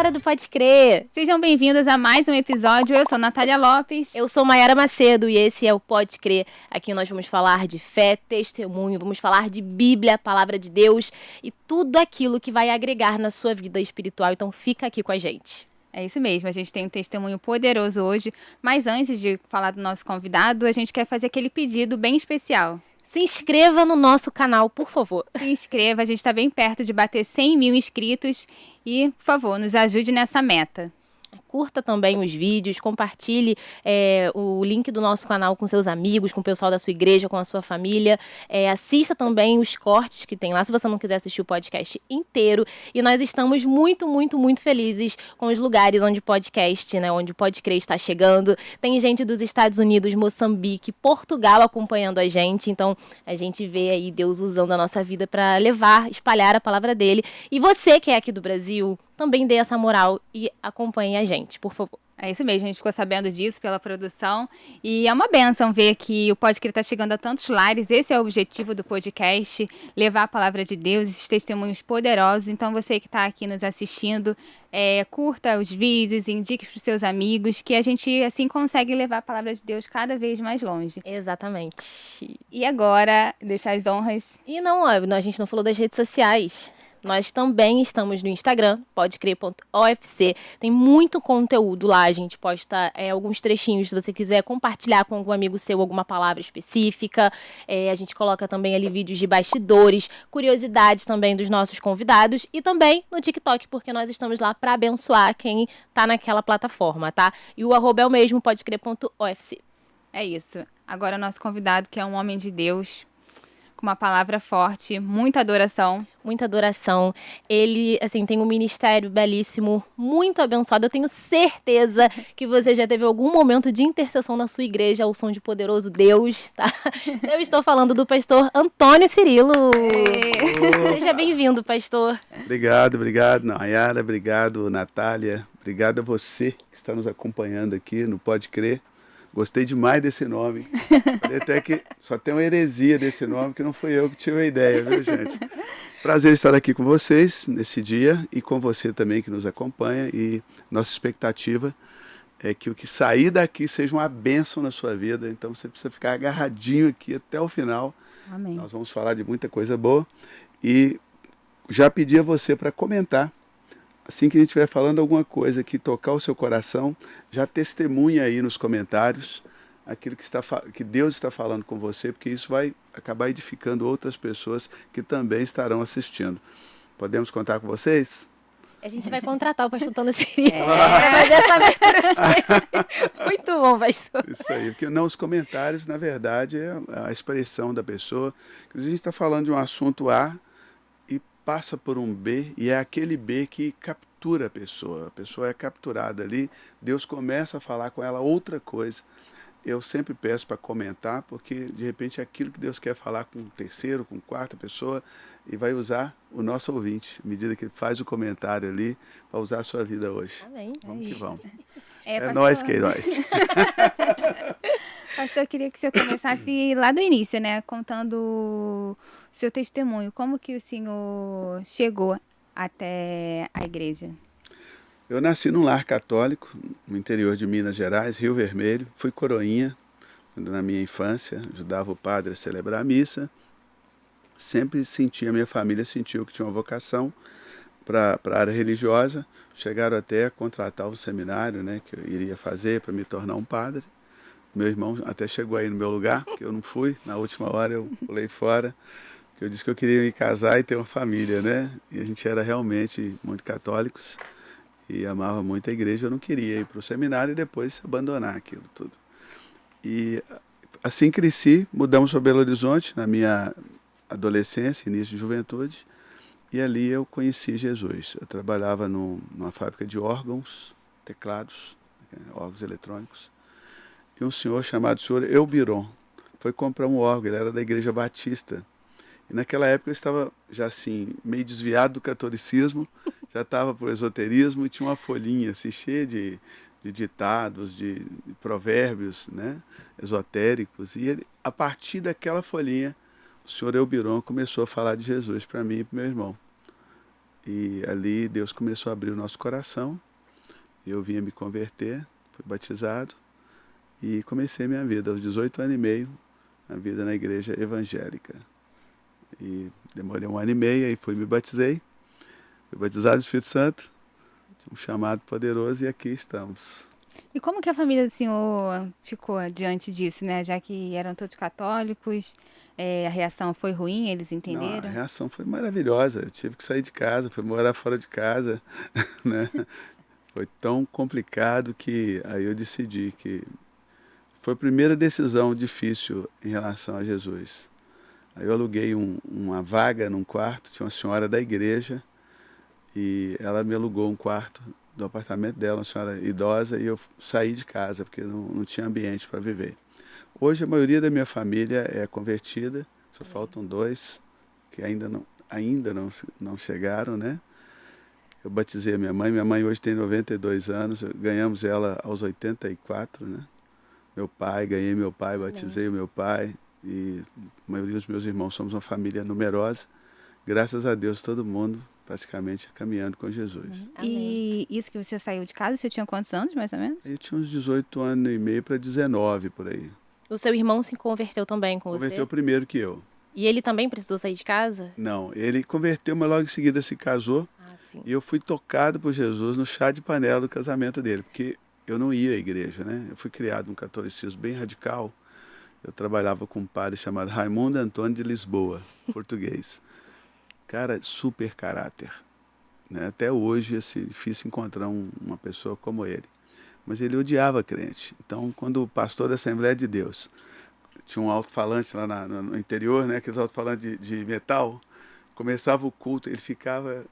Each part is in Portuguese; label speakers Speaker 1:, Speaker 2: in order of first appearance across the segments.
Speaker 1: galera do Pode Crer!
Speaker 2: Sejam bem-vindos a mais um episódio. Eu sou Natália Lopes.
Speaker 1: Eu sou Mayara Macedo e esse é o Pode Crer. Aqui nós vamos falar de fé, testemunho, vamos falar de Bíblia, Palavra de Deus e tudo aquilo que vai agregar na sua vida espiritual. Então fica aqui com a gente.
Speaker 2: É isso mesmo, a gente tem um testemunho poderoso hoje, mas antes de falar do nosso convidado, a gente quer fazer aquele pedido bem especial.
Speaker 1: Se inscreva no nosso canal, por favor.
Speaker 2: Se inscreva, a gente está bem perto de bater 100 mil inscritos e, por favor, nos ajude nessa meta.
Speaker 1: Curta também os vídeos, compartilhe o link do nosso canal com seus amigos, com o pessoal da sua igreja, com a sua família. Assista também os cortes que tem lá, se você não quiser assistir o podcast inteiro. E nós estamos muito, muito, muito felizes com os lugares onde o podcast, né, onde o Pode Crer está chegando. Tem gente dos Estados Unidos, Moçambique, Portugal acompanhando a gente. Então, a gente vê aí Deus usando a nossa vida para espalhar a palavra dele. E você que é aqui do Brasil, também dê essa moral e acompanhe a gente, por favor.
Speaker 2: É isso mesmo, a gente ficou sabendo disso pela produção e é uma bênção ver que o Pode Crer está chegando a tantos lares. Esse é o objetivo do podcast, levar a palavra de Deus, esses testemunhos poderosos. Então você que está aqui nos assistindo, curta os vídeos, indique para os seus amigos, que a gente assim consegue levar a palavra de Deus cada vez mais longe.
Speaker 1: Exatamente.
Speaker 2: E agora, deixar as honras.
Speaker 1: E não, a gente não falou das redes sociais. Nós também estamos no Instagram, podecrer.ofc. Tem muito conteúdo lá, a gente posta alguns trechinhos, se você quiser compartilhar com algum amigo seu alguma palavra específica. A gente coloca também ali vídeos de bastidores, curiosidades também dos nossos convidados e também no TikTok, porque nós estamos lá para abençoar quem tá naquela plataforma, tá? E o @ é o mesmo, podecrer.ofc.
Speaker 2: É isso. Agora o nosso convidado, que é um homem de Deus, com uma palavra forte, muita adoração.
Speaker 1: Muita adoração. Ele, assim, tem um ministério belíssimo, muito abençoado. Eu tenho certeza que você já teve algum momento de intercessão na sua igreja ao som de poderoso Deus, tá? Eu estou falando do pastor Antônio Cirilo. Seja bem-vindo, pastor.
Speaker 3: Obrigado, Nayara, obrigado, Natália. Obrigado a você que está nos acompanhando aqui no Pode Crer. Gostei demais desse nome. Falei até que só tem uma heresia desse nome, que não fui eu que tive a ideia, viu, gente? Prazer estar aqui com vocês nesse dia e com você também que nos acompanha. E nossa expectativa é que o que sair daqui seja uma bênção na sua vida. Então você precisa ficar agarradinho aqui até o final.
Speaker 2: Amém.
Speaker 3: Nós vamos falar de muita coisa boa. E já pedi a você para comentar. Assim que a gente estiver falando alguma coisa que tocar o seu coração, já testemunha aí nos comentários aquilo que Deus está falando com você, porque isso vai acabar edificando outras pessoas que também estarão assistindo. Podemos contar com vocês?
Speaker 1: A gente vai contratar o pastor Antônio Cirilo. Mas essa abertura muito bom, pastor.
Speaker 3: Isso aí, porque não, os comentários, na verdade, é a expressão da pessoa. A gente está falando de um assunto A, passa por um B e é aquele B que captura a pessoa é capturada ali, Deus começa a falar com ela outra coisa. Eu sempre peço para comentar, porque de repente é aquilo que Deus quer falar com terceiro, com quarta pessoa, e vai usar o nosso ouvinte, à medida que ele faz o comentário ali, para usar a sua vida hoje.
Speaker 1: Amém.
Speaker 3: Vamos que vamos.
Speaker 2: Pastor...
Speaker 3: nós, Queiroz.
Speaker 2: Pastor, eu queria que o senhor começasse lá do início, né, contando seu testemunho, como que o senhor chegou até a igreja?
Speaker 3: Eu nasci num lar católico, no interior de Minas Gerais, Rio Vermelho. Fui coroinha na minha infância, ajudava o padre a celebrar a missa. Sempre a minha família sentiu que tinha uma vocação para a área religiosa. Chegaram até a contratar um seminário, né, que eu iria fazer para me tornar um padre. Meu irmão até chegou aí no meu lugar, que eu não fui. Na última hora eu pulei fora. Eu disse que eu queria me casar e ter uma família, né? E a gente era realmente muito católicos e amava muito a igreja. Eu não queria ir para o seminário e depois abandonar aquilo tudo. E assim cresci, mudamos para Belo Horizonte na minha adolescência, início de juventude, e ali eu conheci Jesus. Eu trabalhava numa fábrica de órgãos, teclados, órgãos eletrônicos, e um senhor chamado senhor Elbiron foi comprar um órgão, ele era da Igreja Batista. E naquela época eu estava já assim, meio desviado do catolicismo, já estava para o esoterismo e tinha uma folhinha assim, cheia de ditados, de provérbios, né, esotéricos. E ele, a partir daquela folhinha, o senhor Elbiron começou a falar de Jesus para mim e para o meu irmão. E ali Deus começou a abrir o nosso coração. Eu vinha me converter, fui batizado e comecei minha vida aos 18 anos e meio, a vida na igreja evangélica. E demorei 1 ano e meio, aí me batizei, fui batizado no Espírito Santo, um chamado poderoso e aqui estamos.
Speaker 2: E como que a família do senhor ficou diante disso, né? Já que eram todos católicos, a reação foi ruim, eles
Speaker 3: Não,
Speaker 2: entenderam?
Speaker 3: a reação foi maravilhosa, eu tive que sair de casa, fui morar fora de casa, né? Foi tão complicado que aí eu decidi que foi a primeira decisão difícil em relação a Jesus. Aí eu aluguei uma vaga num quarto, tinha uma senhora da igreja, e ela me alugou um quarto do apartamento dela, uma senhora idosa, e eu saí de casa, porque não tinha ambiente para viver. Hoje a maioria da minha família é convertida, só faltam 2, que ainda não chegaram, né? Eu batizei a minha mãe hoje tem 92 anos, ganhamos ela aos 84, né? Ganhei meu pai, batizei o meu pai, e a maioria dos meus irmãos somos uma família numerosa. Graças a Deus, todo mundo praticamente caminhando com Jesus.
Speaker 2: E isso que você saiu de casa, você tinha quantos anos, mais ou menos?
Speaker 3: Eu tinha uns 18 anos e meio para 19, por aí.
Speaker 1: O seu irmão se converteu também com
Speaker 3: Converteu
Speaker 1: você?
Speaker 3: primeiro que eu.
Speaker 1: E ele também precisou sair de casa?
Speaker 3: Não, ele converteu, mas logo em seguida se casou.
Speaker 1: Ah, sim.
Speaker 3: E eu fui tocado por Jesus no chá de panela do casamento dele, porque eu não ia à igreja, né? Eu fui criado num catolicismo bem radical. Eu trabalhava com um padre chamado Raimundo Antônio de Lisboa, português. Cara, super caráter, né? Até hoje, assim, difícil encontrar uma pessoa como ele. Mas ele odiava crente. Então, quando o pastor da Assembleia de Deus tinha um alto-falante lá no interior, né? Aqueles alto-falantes de metal, começava o culto, ele ficava...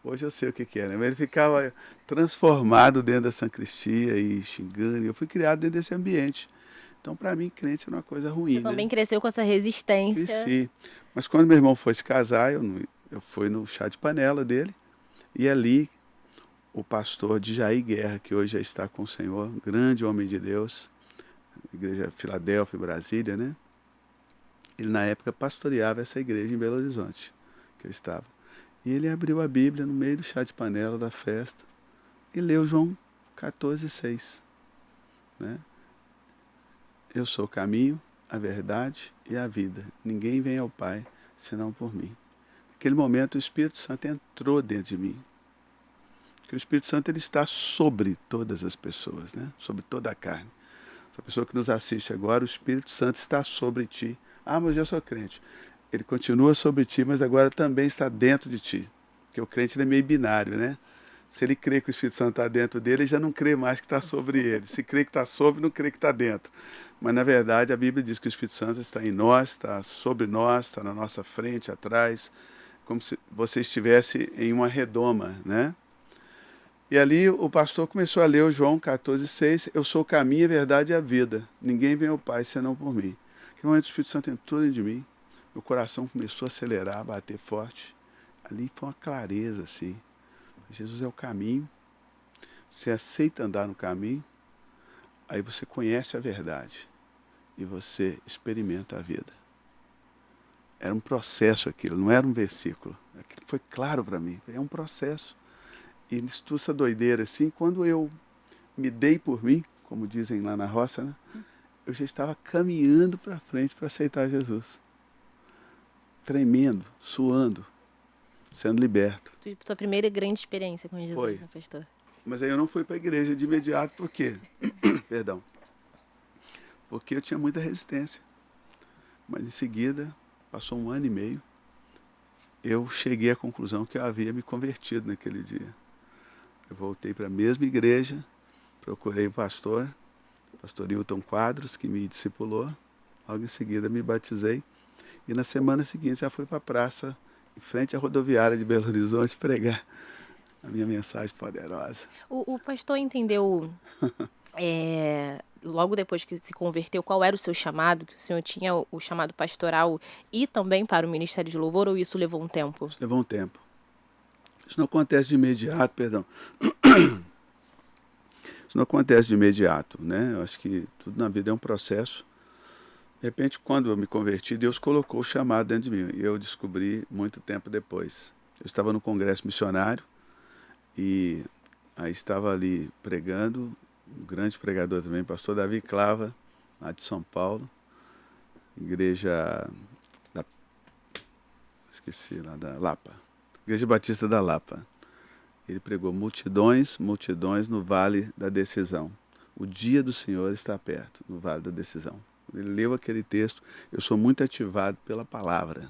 Speaker 3: Hoje eu sei o que é, né? Mas ele ficava transformado dentro da sacristia e xingando. Eu fui criado dentro desse ambiente. Então, para mim, crente era uma coisa ruim.
Speaker 1: Você também cresceu com essa resistência.
Speaker 3: Cresci. Mas quando meu irmão foi se casar, eu fui no chá de panela dele. E ali, o pastor Djaí Guerra, que hoje já está com o Senhor, um grande homem de Deus, igreja Filadélfia, Brasília, né? Ele, na época, pastoreava essa igreja em Belo Horizonte, que eu estava. E ele abriu a Bíblia no meio do chá de panela da festa e leu João 14,6, né? Eu sou o caminho, a verdade e a vida. Ninguém vem ao Pai senão por mim. Naquele momento o Espírito Santo entrou dentro de mim. Porque o Espírito Santo ele está sobre todas as pessoas, né? Sobre toda a carne. Essa pessoa que nos assiste agora, o Espírito Santo está sobre ti. Ah, mas eu sou crente. Ele continua sobre ti, mas agora também está dentro de ti. Porque o crente ele é meio binário, né? Se ele crê que o Espírito Santo está dentro dele, ele já não crê mais que está sobre ele. Se crê que está sobre, não crê que está dentro. Mas, na verdade, a Bíblia diz que o Espírito Santo está em nós, está sobre nós, está na nossa frente, atrás, como se você estivesse em uma redoma, né? E ali o pastor começou a ler o João 14,6, eu sou o caminho, a verdade e a vida. Ninguém vem ao Pai senão por mim. Naquele momento o Espírito Santo entrou dentro de mim, meu coração começou a acelerar, a bater forte. Ali foi uma clareza, assim. Jesus é o caminho, você aceita andar no caminho, aí você conhece a verdade e você experimenta a vida. Era um processo aquilo, não era um versículo. Aquilo foi claro para mim, é um processo. E nisso, essa doideira assim, quando eu me dei por mim, como dizem lá na roça, né, eu já estava caminhando para frente para aceitar Jesus. Tremendo, suando, sendo liberto.
Speaker 1: Tua primeira grande experiência com Jesus,
Speaker 3: Foi.
Speaker 1: né, pastor?
Speaker 3: Mas aí eu não fui para a igreja de imediato, por quê? Perdão. Porque eu tinha muita resistência. Mas em seguida, passou 1 ano e meio, eu cheguei à conclusão que eu havia me convertido naquele dia. Eu voltei para a mesma igreja, procurei o pastor Hilton Quadros, que me discipulou. Logo em seguida me batizei. E na semana seguinte já fui para a praça, em frente à rodoviária de Belo Horizonte, pregar a minha mensagem poderosa.
Speaker 1: O pastor entendeu, logo depois que se converteu, qual era o seu chamado, que o senhor tinha o chamado pastoral e também para o Ministério de Louvor, ou isso levou um tempo?
Speaker 3: Isso levou um tempo. Isso não acontece de imediato, perdão. Isso não acontece de imediato, né? Eu acho que tudo na vida é um processo. De repente, quando eu me converti, Deus colocou o chamado dentro de mim. E eu descobri muito tempo depois. Eu estava no congresso missionário e aí estava ali pregando, um grande pregador também, pastor Davi Clava, lá de São Paulo, igreja da... esqueci lá, da Lapa, Igreja Batista da Lapa. Ele pregou multidões, multidões no Vale da Decisão. O dia do Senhor está perto, no Vale da Decisão. Ele leu aquele texto, eu sou muito ativado pela palavra.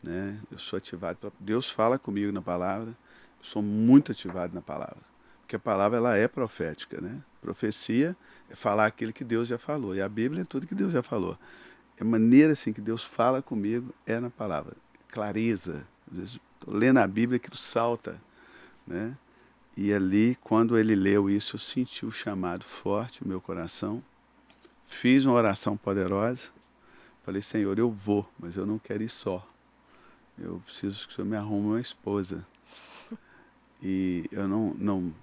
Speaker 3: Né? Eu sou ativado, Deus fala comigo na palavra, eu sou muito ativado na palavra. Porque a palavra ela é profética. Né? Profecia é falar aquilo que Deus já falou. E a Bíblia é tudo que Deus já falou. A maneira assim, que Deus fala comigo é na palavra. Clareza. Estou lendo a Bíblia, aquilo salta. Né? E ali, quando ele leu isso, eu senti o chamado forte no meu coração. Fiz uma oração poderosa. Falei, Senhor, eu vou, mas eu não quero ir só. Eu preciso que o Senhor me arrume uma esposa. E eu não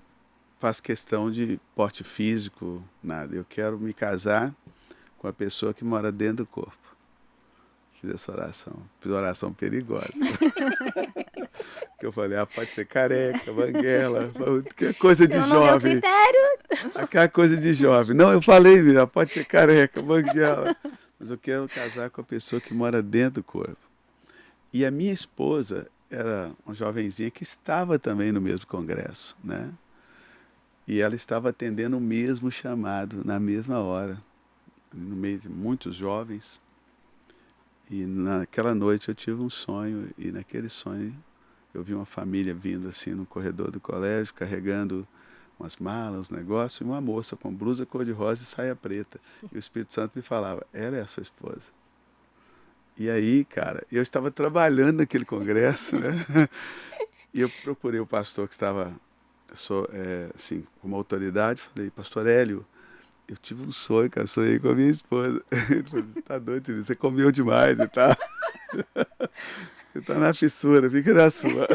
Speaker 3: faço questão de porte físico, nada. Eu quero me casar com a pessoa que mora dentro do corpo. Fiz essa oração. Fiz uma oração perigosa. Que eu falei, pode ser careca, banguela, que é coisa de jovem.
Speaker 1: Critério.
Speaker 3: Aquela coisa de jovem. Não, eu falei, pode ser careca, banguela. Mas eu quero casar com a pessoa que mora dentro do corpo. E a minha esposa era uma jovenzinha que estava também no mesmo congresso, né? E ela estava atendendo o mesmo chamado, na mesma hora, no meio de muitos jovens. E naquela noite eu tive um sonho, e naquele sonho eu vi uma família vindo assim no corredor do colégio, carregando umas malas, uns negócios, e uma moça com blusa cor-de-rosa e saia preta. E o Espírito Santo me falava, ela é a sua esposa. E aí, cara, eu estava trabalhando naquele congresso, né? E eu procurei o pastor que estava, assim, como autoridade, falei, pastor Hélio, eu tive um sonho, cara, sonhei com a minha esposa. Ele falou, você tá doido, você comeu demais e tal. Você tá na fissura, fica na sua.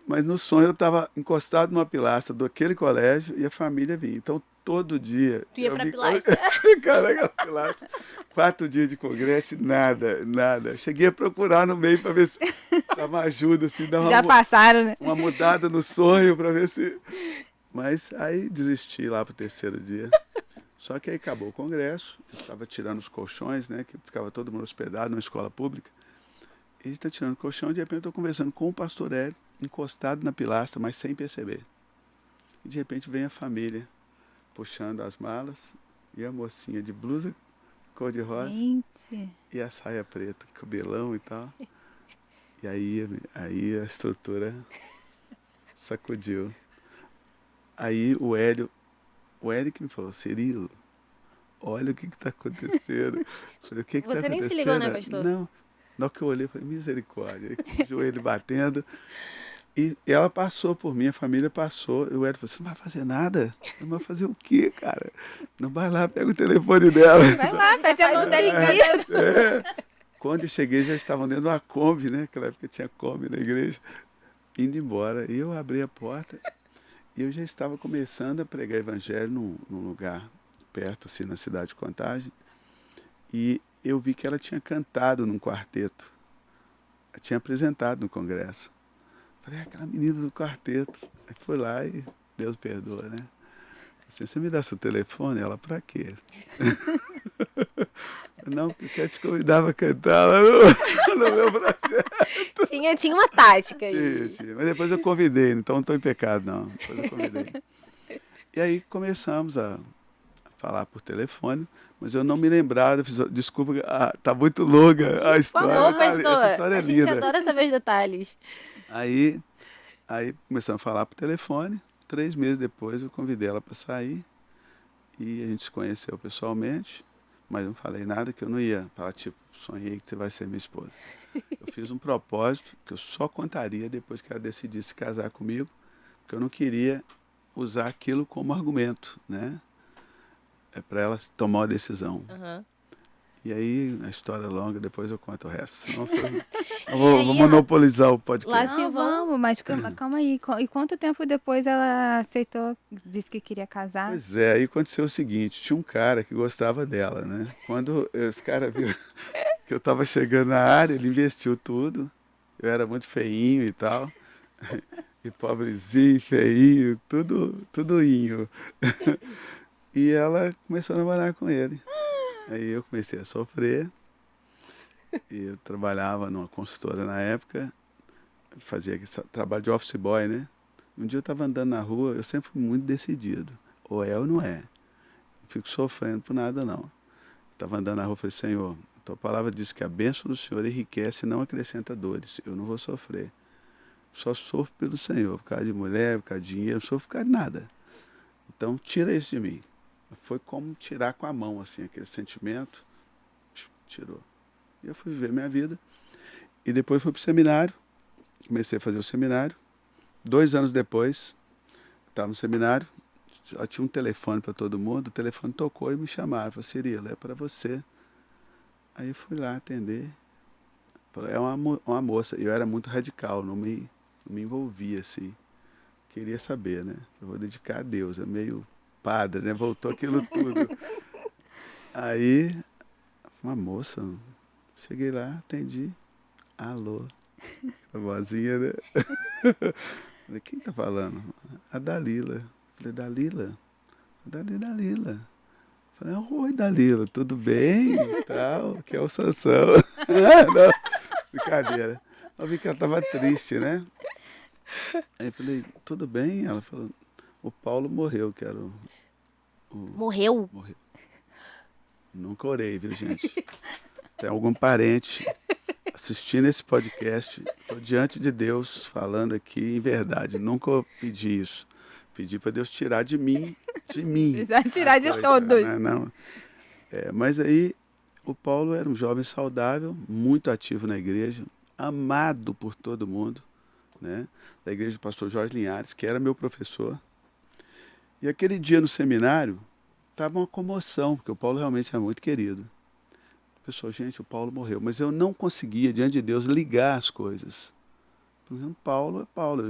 Speaker 3: Mas no sonho eu estava encostado numa pilastra daquele colégio e a família vinha. Então, todo dia...
Speaker 1: Tu ia pra pilastra?
Speaker 3: Caraca, pilastra. 4 dias de congresso, nada. Cheguei a procurar no meio para ver se dava ajuda, assim,
Speaker 2: Já passaram, né?
Speaker 3: Uma mudada no sonho para ver se... Mas aí desisti lá pro 3º dia. Só que aí acabou o congresso, eu estava tirando os colchões, né, que ficava todo mundo hospedado numa escola pública. E a gente está tirando o colchão e de repente eu estou conversando com o pastor Hélio, encostado na pilastra, mas sem perceber. E de repente vem a família, puxando as malas, e a mocinha de blusa cor-de-rosa e a saia preta, cabelão e tal. E aí a estrutura sacudiu. Aí o Hélio que me falou, Cirilo, olha o que está acontecendo. Eu falei, o que está acontecendo?
Speaker 1: Você nem se ligou, né, pastor?
Speaker 3: Não. Na hora que eu olhei, eu falei, misericórdia. Aí, com o joelho batendo. E ela passou por mim, a família passou. E o Hélio falou, você não vai fazer nada? Eu não vai fazer o quê, cara? Não vai lá, pega o telefone dela.
Speaker 2: Vai lá, pede a mão dela em dia.
Speaker 3: Quando eu cheguei, já estavam dentro de uma Kombi, né? Naquela época tinha Kombi na igreja. Indo embora. E eu abri a porta e eu já estava começando a pregar evangelho num lugar perto, assim, na cidade de Contagem. E eu vi que ela tinha cantado num quarteto. Ela tinha apresentado no congresso. Falei, aquela menina do quarteto. Aí fui lá e Deus perdoa, né? Assim, você me dá seu telefone? Ela, pra quê? Não, porque eu quero te convidar para cantar lá no meu projeto.
Speaker 1: Tinha uma tática aí.
Speaker 3: Tinha. Mas depois eu convidei, então não estou em pecado, não. Depois eu convidei. E aí começamos a falar por telefone, mas eu não me lembrava, desculpa, tá muito longa a história.
Speaker 1: Por favor, pastor,
Speaker 3: essa história é linda.
Speaker 1: A gente adora saber os detalhes.
Speaker 3: Aí começamos a falar por telefone, 3 meses depois eu convidei ela para sair e a gente se conheceu pessoalmente, mas não falei nada que eu não ia falar, tipo, sonhei que você vai ser minha esposa. Eu fiz um propósito que eu só contaria depois que ela decidisse casar comigo, porque eu não queria usar aquilo como argumento, né? É para ela tomar uma decisão.
Speaker 1: Uhum.
Speaker 3: E aí, a história é longa, depois eu conto o resto. Senão eu vou monopolizar o podcast.
Speaker 2: Lá se vamos, mas calma aí. E quanto tempo depois ela aceitou, disse que queria casar?
Speaker 3: Pois é, aí aconteceu o seguinte, tinha um cara que gostava dela, né? Quando esse cara viu que eu estava chegando na área, ele investiu tudo eu era muito feinho e tal. E pobrezinho, feinho, tudo inho. E ela começou a namorar com ele. Aí eu comecei a sofrer. E eu trabalhava numa consultora na época. Fazia esse trabalho de office boy, né? Um dia eu estava andando na rua, eu sempre fui muito decidido. Ou é ou não é. Não fico sofrendo por nada, não. Estava andando na rua e falei, Senhor, a tua palavra diz que a bênção do Senhor enriquece e não acrescenta dores. Eu não vou sofrer. Só sofro pelo Senhor, por causa de mulher, por causa de dinheiro, não sofro por causa de nada. Então, tira isso de mim. Foi como tirar com a mão, assim, aquele sentimento. Tirou. E eu fui viver minha vida. E depois fui para o seminário. Comecei a fazer o seminário. 2 anos depois, estava no seminário, já tinha um telefone para todo mundo, o telefone tocou e me chamaram. Falei, Cirilo, é para você. Aí eu fui lá atender. Falei, é uma moça. Eu era muito radical, não me envolvia assim. Queria saber, né? Eu vou dedicar a Deus, é meio padre, né? Voltou aquilo tudo. Aí, uma moça, cheguei lá, atendi. Alô. A vozinha, né? Falei, quem tá falando? A Dalila. Falei, Dalila? Dalila. Falei, oi, Dalila, tudo bem? E tal, que é o Sansão. Não, brincadeira. Eu vi que ela tava triste, né? Aí eu falei, tudo bem? Ela falou, o Paulo morreu, que era o
Speaker 1: Morreu?
Speaker 3: Morreu. Nunca orei, viu, gente? Se tem algum parente assistindo esse podcast, estou diante de Deus falando aqui em verdade. Nunca pedi isso. Pedi para Deus tirar de mim.
Speaker 2: Precisa tirar de todos.
Speaker 3: Não. Mas aí o Paulo era um jovem saudável, muito ativo na igreja, amado por todo mundo, né? Da igreja do pastor Jorge Linhares, que era meu professor. E aquele dia no seminário, estava uma comoção, porque o Paulo realmente é muito querido. Pessoal, gente, o Paulo morreu, mas eu não conseguia, diante de Deus, ligar as coisas. Paulo é Paulo.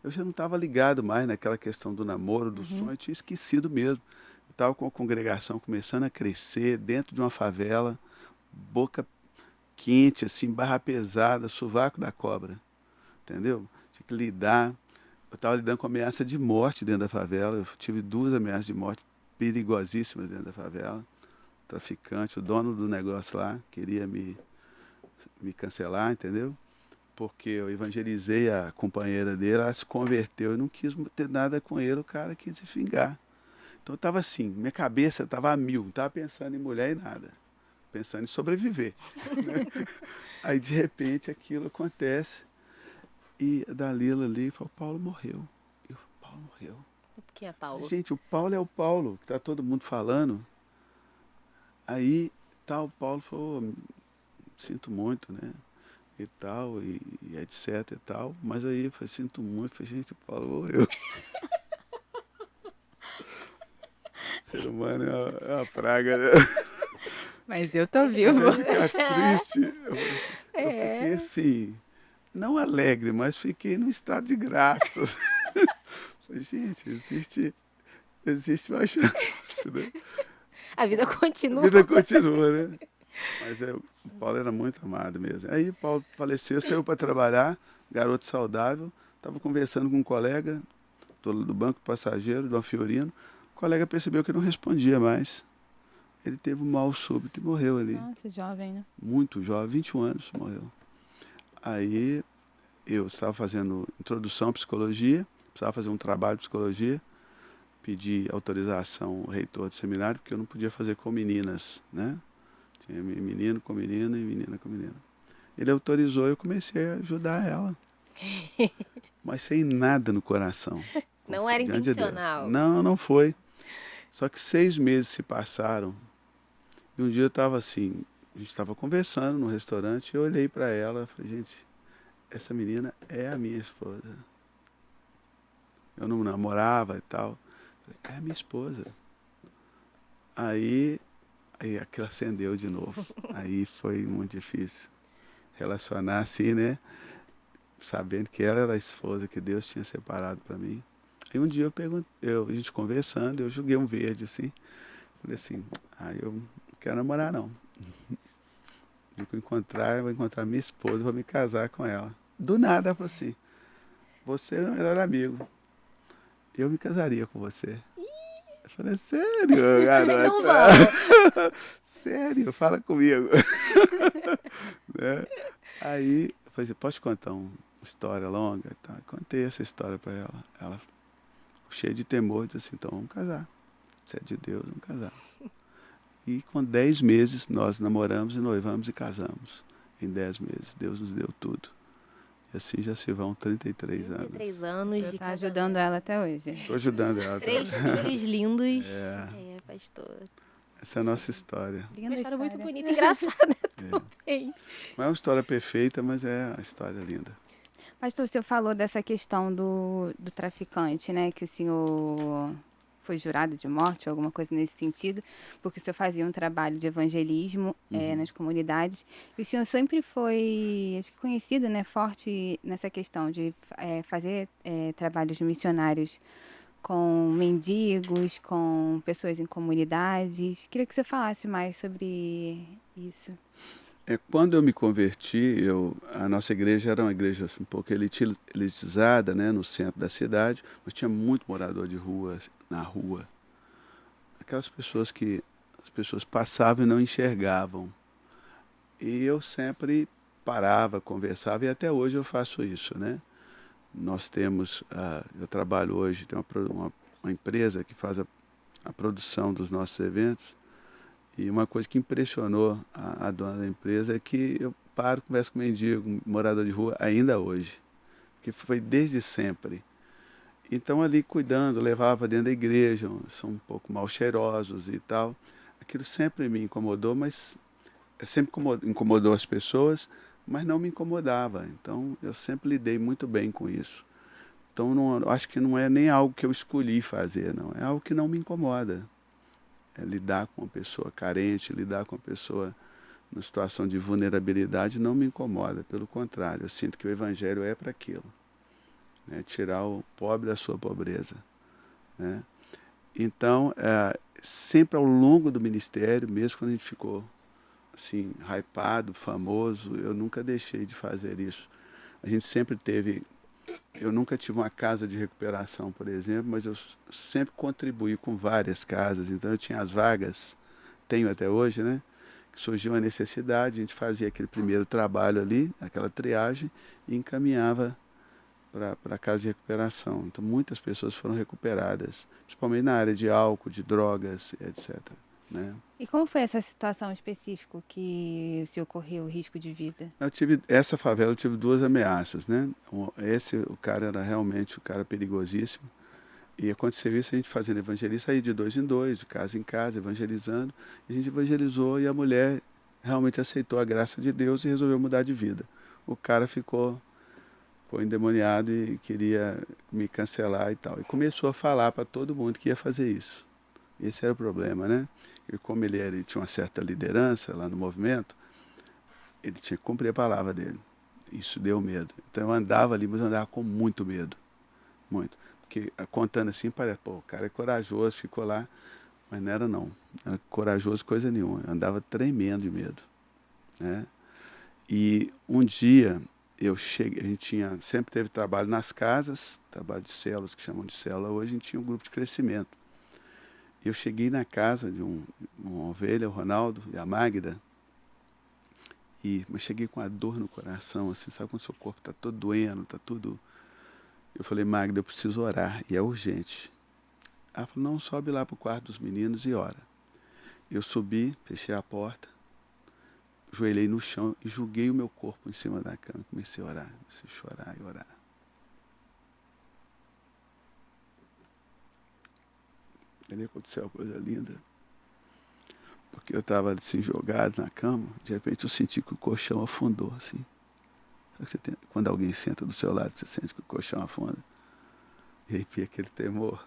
Speaker 3: Eu já não estava ligado mais naquela questão do namoro, do sonho, eu tinha esquecido mesmo. Eu estava com a congregação começando a crescer, dentro de uma favela, boca quente, assim, barra pesada, sovaco da cobra. Entendeu? Tinha que lidar. Eu estava lidando com ameaça de morte dentro da favela. Eu tive 2 ameaças de morte perigosíssimas dentro da favela. Traficante, o dono do negócio lá, queria me cancelar, entendeu? Porque eu evangelizei a companheira dele, ela se converteu, eu não quis ter nada com ele, o cara quis se vingar. Então eu estava assim, minha cabeça estava a mil, não estava pensando em mulher e nada, pensando em sobreviver. Né? Aí de repente aquilo acontece, e a Dalila ali falou, Paulo morreu. Eu falei, Paulo morreu?
Speaker 1: Quem é Paulo?
Speaker 3: Gente, o Paulo é o Paulo, que está todo mundo falando. Aí, tal, o Paulo falou, sinto muito, né? E tal, e etc e tal. Mas aí eu falei, sinto muito. Falei, gente, o Paulo morreu. O ser humano é uma praga, né?
Speaker 2: Mas eu tô vivo.
Speaker 3: Eu ficar triste. Eu fiquei assim, não alegre, mas fiquei num estado de graças. Falei, gente, existe uma chance, né?
Speaker 1: A vida continua.
Speaker 3: A vida continua, né? Mas o Paulo era muito amado mesmo. Aí o Paulo faleceu, saiu para trabalhar, garoto saudável. Estava conversando com um colega do banco passageiro, do Fiorino. O colega percebeu que não respondia mais. Ele teve um mal súbito e morreu ali.
Speaker 2: Nossa, jovem, né?
Speaker 3: Muito jovem, 21 anos, morreu. Aí eu estava fazendo introdução à psicologia, precisava fazer um trabalho de psicologia. Pedi autorização ao reitor do seminário, porque eu não podia fazer com meninas, né? Tinha menino com menina e menina com menina. Ele autorizou e eu comecei a ajudar ela. Mas sem nada no coração.
Speaker 1: Não era intencional.
Speaker 3: Não foi. Só que 6 meses se passaram. E um dia eu estava assim, a gente estava conversando no restaurante, e eu olhei para ela e falei, gente, essa menina é a minha esposa. Eu não namorava e tal. É a minha esposa. Aí aquilo acendeu de novo. Aí foi muito difícil relacionar assim, né? Sabendo que ela era a esposa que Deus tinha separado para mim. Aí um dia a gente conversando, eu joguei um verde assim. Falei assim, eu não quero namorar não. Eu vou encontrar minha esposa, vou me casar com ela. do nada ela falou assim, você é meu melhor amigo, eu me casaria com você. Eu falei, sério,
Speaker 1: Então
Speaker 3: garota?
Speaker 1: vamos.
Speaker 3: Sério, fala comigo. Né? Aí eu falei assim, posso te contar uma história longa? Tá, contei essa história para ela. Ela, cheia de temor, disse assim, então vamos casar. Se é de Deus, vamos casar. E com 10 meses nós namoramos e noivamos e casamos. Em 10 meses. Deus nos deu tudo. E assim já se vão 33 anos.
Speaker 1: 33 anos
Speaker 2: Você
Speaker 1: de
Speaker 2: está
Speaker 1: casamento.
Speaker 2: ajudando ela até hoje.
Speaker 3: Estou ajudando ela.
Speaker 1: 3 filhos lindos.
Speaker 3: É.
Speaker 1: Pastor.
Speaker 3: Essa é a nossa história.
Speaker 1: Uma história muito bonita e engraçada também.
Speaker 3: Não é uma história perfeita, mas é uma história linda.
Speaker 2: Pastor, o senhor falou dessa questão do traficante, né? Que o senhor foi jurado de morte, ou alguma coisa nesse sentido, porque o senhor fazia um trabalho de evangelismo nas comunidades. E o senhor sempre foi, acho que conhecido, né? Forte nessa questão de fazer trabalhos missionários com mendigos, com pessoas em comunidades. Queria que você falasse mais sobre isso.
Speaker 3: Quando eu me converti, a nossa igreja era uma igreja um pouco elitizada, né, no centro da cidade, mas tinha muito morador de rua, na rua. Aquelas pessoas que as pessoas passavam e não enxergavam. E eu sempre parava, conversava, e até hoje eu faço isso, né? Nós temos, eu trabalho hoje, tem uma empresa que faz a produção dos nossos eventos, e uma coisa que impressionou a dona da empresa é que eu paro, converso com mendigo, morador de rua, ainda hoje, que foi desde sempre. Então ali cuidando, levava para dentro da igreja, são um pouco mal cheirosos e tal. Aquilo sempre me incomodou, mas sempre incomodou as pessoas, mas não me incomodava. Então, eu sempre lidei muito bem com isso. Então, acho que não é nem algo que eu escolhi fazer, não. É algo que não me incomoda. É lidar com uma pessoa carente, lidar com uma pessoa numa situação de vulnerabilidade não me incomoda. Pelo contrário, eu sinto que o Evangelho é para aquilo. Né? Tirar o pobre da sua pobreza. Né? Então, sempre ao longo do ministério, mesmo quando a gente ficou assim, hypado, famoso, eu nunca deixei de fazer isso. A gente sempre teve, eu nunca tive uma casa de recuperação, por exemplo, mas eu sempre contribuí com várias casas, então eu tinha as vagas, tenho até hoje, né? Que surgiu uma necessidade, a gente fazia aquele primeiro trabalho ali, aquela triagem, e encaminhava para a casa de recuperação. Então muitas pessoas foram recuperadas, principalmente na área de álcool, de drogas, etc. Né?
Speaker 2: E como foi essa situação específica que o senhor correu o risco de vida?
Speaker 3: Essa favela eu tive 2 ameaças, né? O cara era realmente um cara perigosíssimo. E aconteceu isso, a gente fazendo evangelista, aí de 2 em 2, de casa em casa, evangelizando. E a gente evangelizou e a mulher realmente aceitou a graça de Deus e resolveu mudar de vida. O cara ficou endemoniado e queria me cancelar e tal. E começou a falar para todo mundo que ia fazer isso. Esse era o problema, né? E como ele tinha uma certa liderança lá no movimento, ele tinha que cumprir a palavra dele. Isso deu medo. Então eu andava ali, mas eu andava com muito medo. Muito. Porque contando assim, parece, pô, o cara é corajoso, ficou lá. Mas não era não. Não era corajoso coisa nenhuma. Eu andava tremendo de medo. Né? E um dia eu cheguei, a gente sempre teve trabalho nas casas, trabalho de células, que chamam de célula. Hoje a gente tinha um grupo de crescimento. Eu cheguei na casa de uma ovelha, o Ronaldo e a Magda, mas cheguei com a dor no coração, assim, sabe quando seu corpo está todo doendo, está tudo... Eu falei, Magda, eu preciso orar, e é urgente. Ela falou, não, sobe lá para o quarto dos meninos e ora. Eu subi, fechei a porta, joelhei no chão e joguei o meu corpo em cima da cama, comecei a orar, comecei a chorar e orar. Ali aconteceu uma coisa linda, porque eu estava assim, jogado na cama, de repente eu senti que o colchão afundou, assim. Sabe que quando alguém senta do seu lado, você sente que o colchão afunda? E aí vinha aquele temor.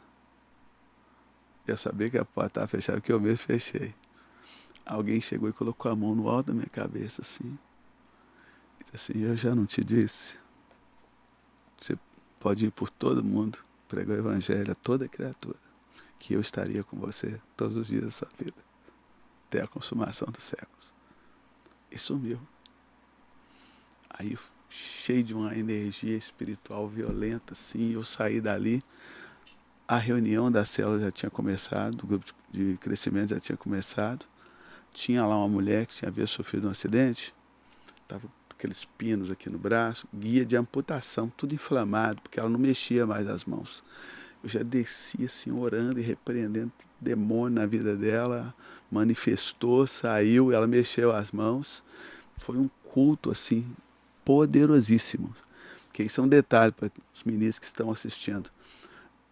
Speaker 3: Eu sabia que a porta estava fechada, porque eu mesmo fechei. Alguém chegou e colocou a mão no alto da minha cabeça, assim. E disse assim, eu já não te disse. Você pode ir por todo mundo, pregar o evangelho a toda criatura, que eu estaria com você todos os dias da sua vida, até a consumação dos séculos. E sumiu. Aí eu cheio de uma energia espiritual violenta, assim. Eu saí dali, a reunião da célula já tinha começado, o grupo de crescimento já tinha começado. Tinha lá uma mulher que havia sofrido um acidente, estava com aqueles pinos aqui no braço, guia de amputação, tudo inflamado, porque ela não mexia mais as mãos. Eu já desci assim, orando e repreendendo o demônio na vida dela, manifestou, saiu, ela mexeu as mãos. Foi um culto assim, poderosíssimo. Porque isso é um detalhe para os ministros que estão assistindo.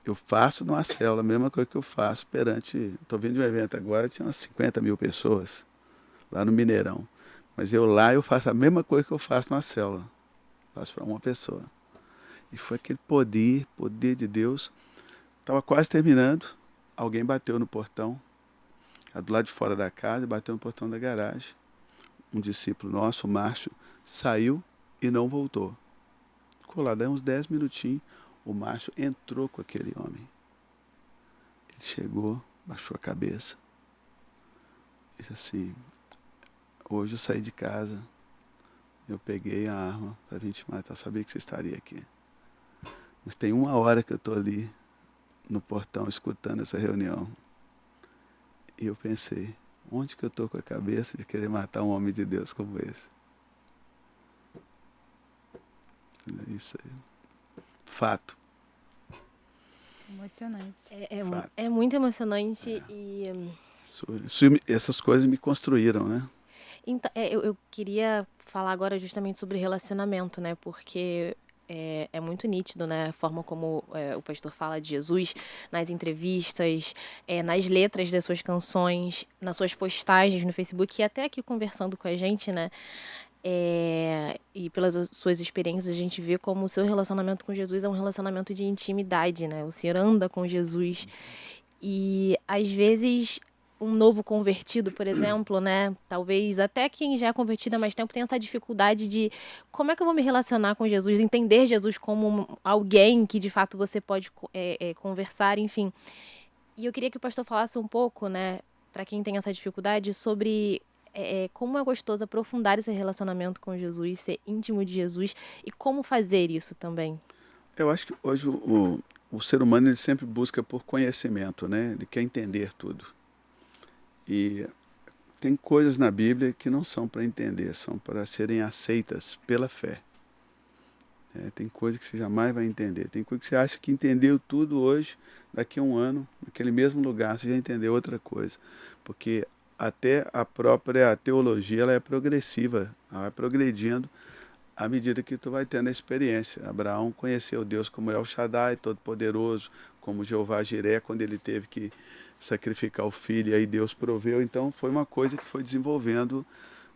Speaker 3: Eu faço numa célula, a mesma coisa que eu faço perante... Estou vindo de um evento agora, tinha umas 50 mil pessoas, lá no Mineirão. Mas eu faço a mesma coisa que eu faço na célula. Faço para uma pessoa. E foi aquele poder de Deus. Estava quase terminando, alguém bateu no portão, do lado de fora da casa, e bateu no portão da garagem. Um discípulo nosso, o Márcio, saiu e não voltou. Ficou lá, daí uns 10 minutinhos, o Márcio entrou com aquele homem. Ele chegou, baixou a cabeça, disse assim, hoje eu saí de casa, eu peguei a arma para vir te matar, eu sabia que você estaria aqui. Mas tem 1 hora que eu estou ali, no portão, escutando essa reunião. E eu pensei, onde que eu estou com a cabeça de querer matar um homem de Deus como esse? É isso aí. Fato.
Speaker 2: Emocionante.
Speaker 1: É muito emocionante e...
Speaker 3: Essas coisas me construíram, né?
Speaker 1: Então, eu queria falar agora justamente sobre relacionamento, né? Porque é muito nítido, né? A forma como o pastor fala de Jesus nas entrevistas, nas letras das suas canções, nas suas postagens no Facebook e até aqui conversando com a gente, né? E pelas suas experiências a gente vê como o seu relacionamento com Jesus é um relacionamento de intimidade, né? O senhor anda com Jesus e às vezes um novo convertido, por exemplo, né? Talvez até quem já é convertido há mais tempo tenha essa dificuldade de como é que eu vou me relacionar com Jesus, entender Jesus como alguém que de fato você pode conversar, enfim. E eu queria que o pastor falasse um pouco, né, para quem tem essa dificuldade, sobre como é gostoso aprofundar esse relacionamento com Jesus, ser íntimo de Jesus e como fazer isso também.
Speaker 3: Eu acho que hoje o ser humano ele sempre busca por conhecimento, né? Ele quer entender tudo. E tem coisas na Bíblia que não são para entender, são para serem aceitas pela fé. Tem coisas que você jamais vai entender. Tem coisas que você acha que entendeu tudo hoje, daqui a um ano, naquele mesmo lugar, você já entendeu outra coisa. Porque até a própria teologia ela é progressiva, ela vai progredindo à medida que tu vai tendo a experiência. Abraão conheceu Deus como El Shaddai, Todo-Poderoso, como Jeová Jiré, quando ele teve que sacrificar o filho, e aí Deus proveu. Então foi uma coisa que foi desenvolvendo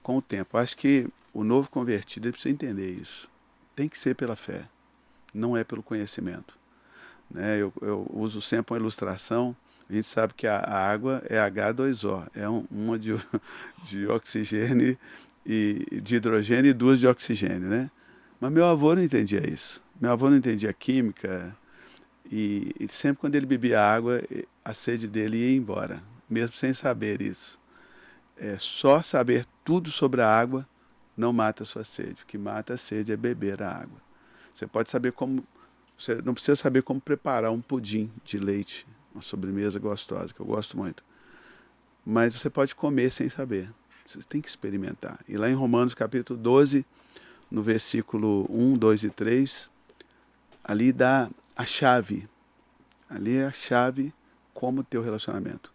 Speaker 3: com o tempo. Acho que o novo convertido ele precisa entender isso. Tem que ser pela fé, não é pelo conhecimento. Né? Eu uso sempre uma ilustração. A gente sabe que a água é H2O, é uma de oxigênio e de hidrogênio e 2 de oxigênio, né? Mas meu avô não entendia isso. Meu avô não entendia química e sempre quando ele bebia água, a sede dele ia embora, mesmo sem saber isso. Só saber tudo sobre a água não mata a sua sede. O que mata a sede é beber a água. Você pode saber como... Você não precisa saber como preparar um pudim de leite, uma sobremesa gostosa, que eu gosto muito. Mas você pode comer sem saber. Você tem que experimentar. E lá em Romanos capítulo 12, no versículo 1, 2 e 3, ali dá a chave. Ali é a chave como ter o relacionamento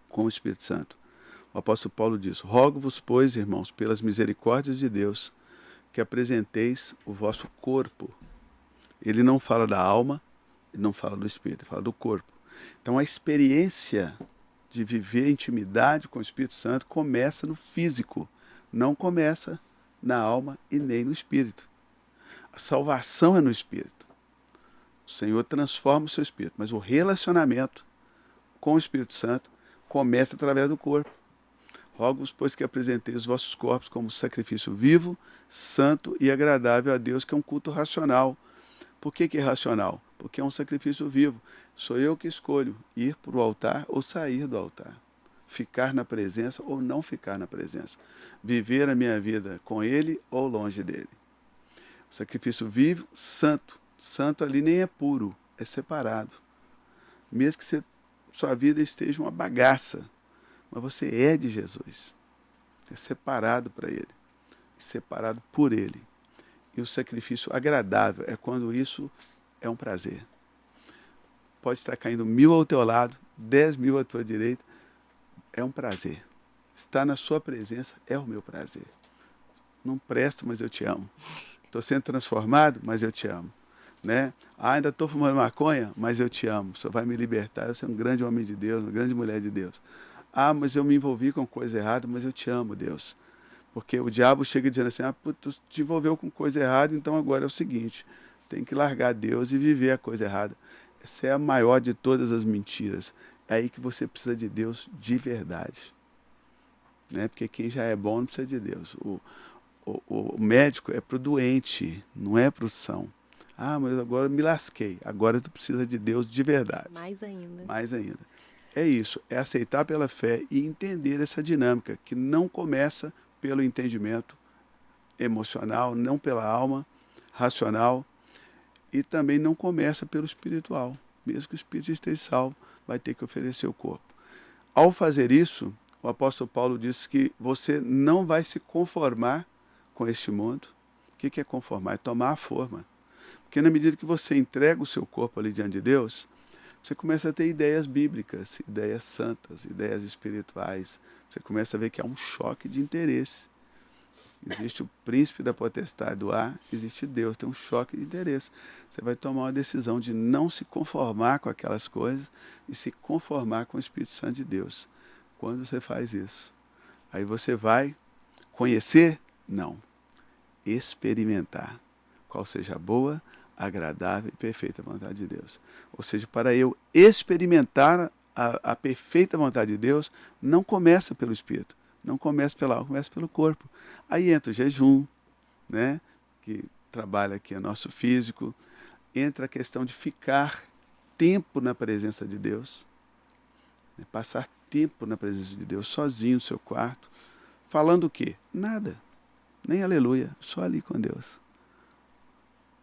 Speaker 3: com o Espírito Santo. O apóstolo Paulo diz, rogo-vos, pois, irmãos, pelas misericórdias de Deus, que apresenteis o vosso corpo. Ele não fala da alma, ele não fala do espírito, ele fala do corpo. Então a experiência de viver intimidade com o Espírito Santo começa no físico, não começa na alma e nem no espírito. A salvação é no espírito. O Senhor transforma o seu espírito, mas o relacionamento com o Espírito Santo começa através do corpo. Rogo-vos, pois, que apresenteis os vossos corpos como sacrifício vivo, santo e agradável a Deus, que é um culto racional. Por que é racional? Porque é um sacrifício vivo. Sou eu que escolho ir para o altar ou sair do altar. Ficar na presença ou não ficar na presença. Viver a minha vida com Ele ou longe dele. Sacrifício vivo, santo. Santo ali nem é puro, é separado. Mesmo que sua vida esteja uma bagaça, mas você é de Jesus. É separado para Ele, separado por Ele. E o sacrifício agradável é quando isso é um prazer. Pode estar caindo 1000 ao teu lado, 10.000 à tua direita, é um prazer. Estar na sua presença é o meu prazer. Não presto, mas eu te amo. Estou sendo transformado, mas eu te amo. Né? Ainda estou fumando maconha, mas eu te amo. O Senhor vai me libertar. Eu sou um grande homem de Deus, uma grande mulher de Deus. Mas eu me envolvi com coisa errada, mas eu te amo, Deus. Porque o diabo chega dizendo assim, tu te envolveu com coisa errada, então agora é o seguinte, tem que largar Deus e viver a coisa errada. Essa é a maior de todas as mentiras. É aí que você precisa de Deus de verdade. Né? Porque quem já é bom não precisa de Deus. O médico é para o doente, não é para o são. Mas agora eu me lasquei. Agora tu precisa de Deus de verdade.
Speaker 1: Mais ainda.
Speaker 3: Mais ainda. É isso, é aceitar pela fé e entender essa dinâmica, que não começa pelo entendimento emocional, não pela alma racional, e também não começa pelo espiritual. Mesmo que o espírito esteja salvo, vai ter que oferecer o corpo. Ao fazer isso, o apóstolo Paulo disse que você não vai se conformar com este mundo. O que é conformar? É tomar a forma. Porque na medida que você entrega o seu corpo ali diante de Deus, você começa a ter ideias bíblicas, ideias santas, ideias espirituais. Você começa a ver que há um choque de interesse. Existe o príncipe da potestade do ar, existe Deus, tem um choque de interesse. Você vai tomar uma decisão de não se conformar com aquelas coisas e se conformar com o Espírito Santo de Deus. Quando você faz isso, aí você vai conhecer? Não. Experimentar. Qual seja a boa, agradável e perfeita vontade de Deus. Ou seja, para eu experimentar a perfeita vontade de Deus, não começa pelo Espírito, não começa pela alma, começa pelo corpo. Aí entra o jejum, né, que trabalha aqui o nosso físico, entra a questão de ficar tempo na presença de Deus, né, passar tempo na presença de Deus, sozinho no seu quarto, falando o quê? Nada, nem aleluia, só ali com Deus.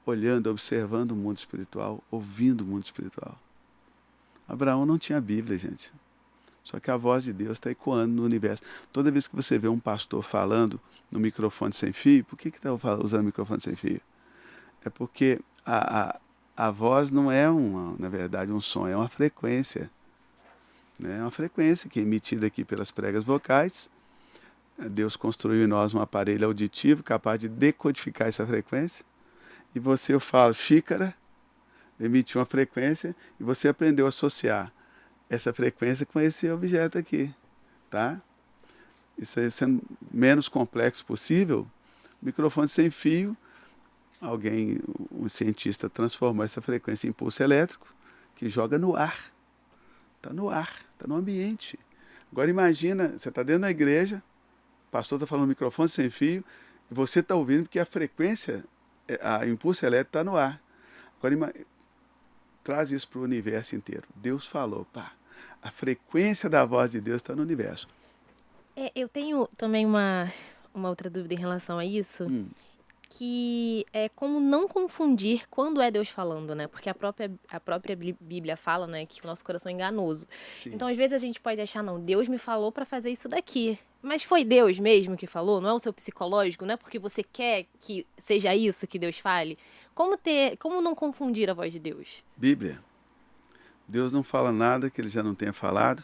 Speaker 3: Olhando, observando o mundo espiritual, ouvindo o mundo espiritual. Abraão não tinha Bíblia, gente. Só que a voz de Deus está ecoando no universo. Toda vez que você vê um pastor falando no microfone sem fio, por que está usando microfone sem fio? É porque a voz não é, na verdade, um som, é uma frequência. Né? É uma frequência que é emitida aqui pelas pregas vocais. Deus construiu em nós um aparelho auditivo capaz de decodificar essa frequência. E você, eu falo, xícara, emite uma frequência e você aprendeu a associar essa frequência com esse objeto aqui, tá? Isso aí sendo menos complexo possível, microfone sem fio, um cientista transformou essa frequência em impulso elétrico que joga no ar. Está no ar, está no ambiente. Agora imagina, você está dentro da igreja, o pastor está falando microfone sem fio, e você está ouvindo porque a frequência, a impulso elétrico está no ar. Agora traz isso para o universo inteiro. Deus falou, a frequência da voz de Deus está no universo.
Speaker 1: Eu tenho também uma outra dúvida em relação a isso, que é como não confundir quando é Deus falando, né? Porque a própria Bíblia fala, né, que o nosso coração é enganoso. Sim. Então, às vezes, a gente pode achar, não, Deus me falou para fazer isso daqui. Mas foi Deus mesmo que falou? Não é o seu psicológico? Não é porque você quer que seja isso que Deus fale? Como não confundir a voz de Deus?
Speaker 3: Bíblia. Deus não fala nada que ele já não tenha falado,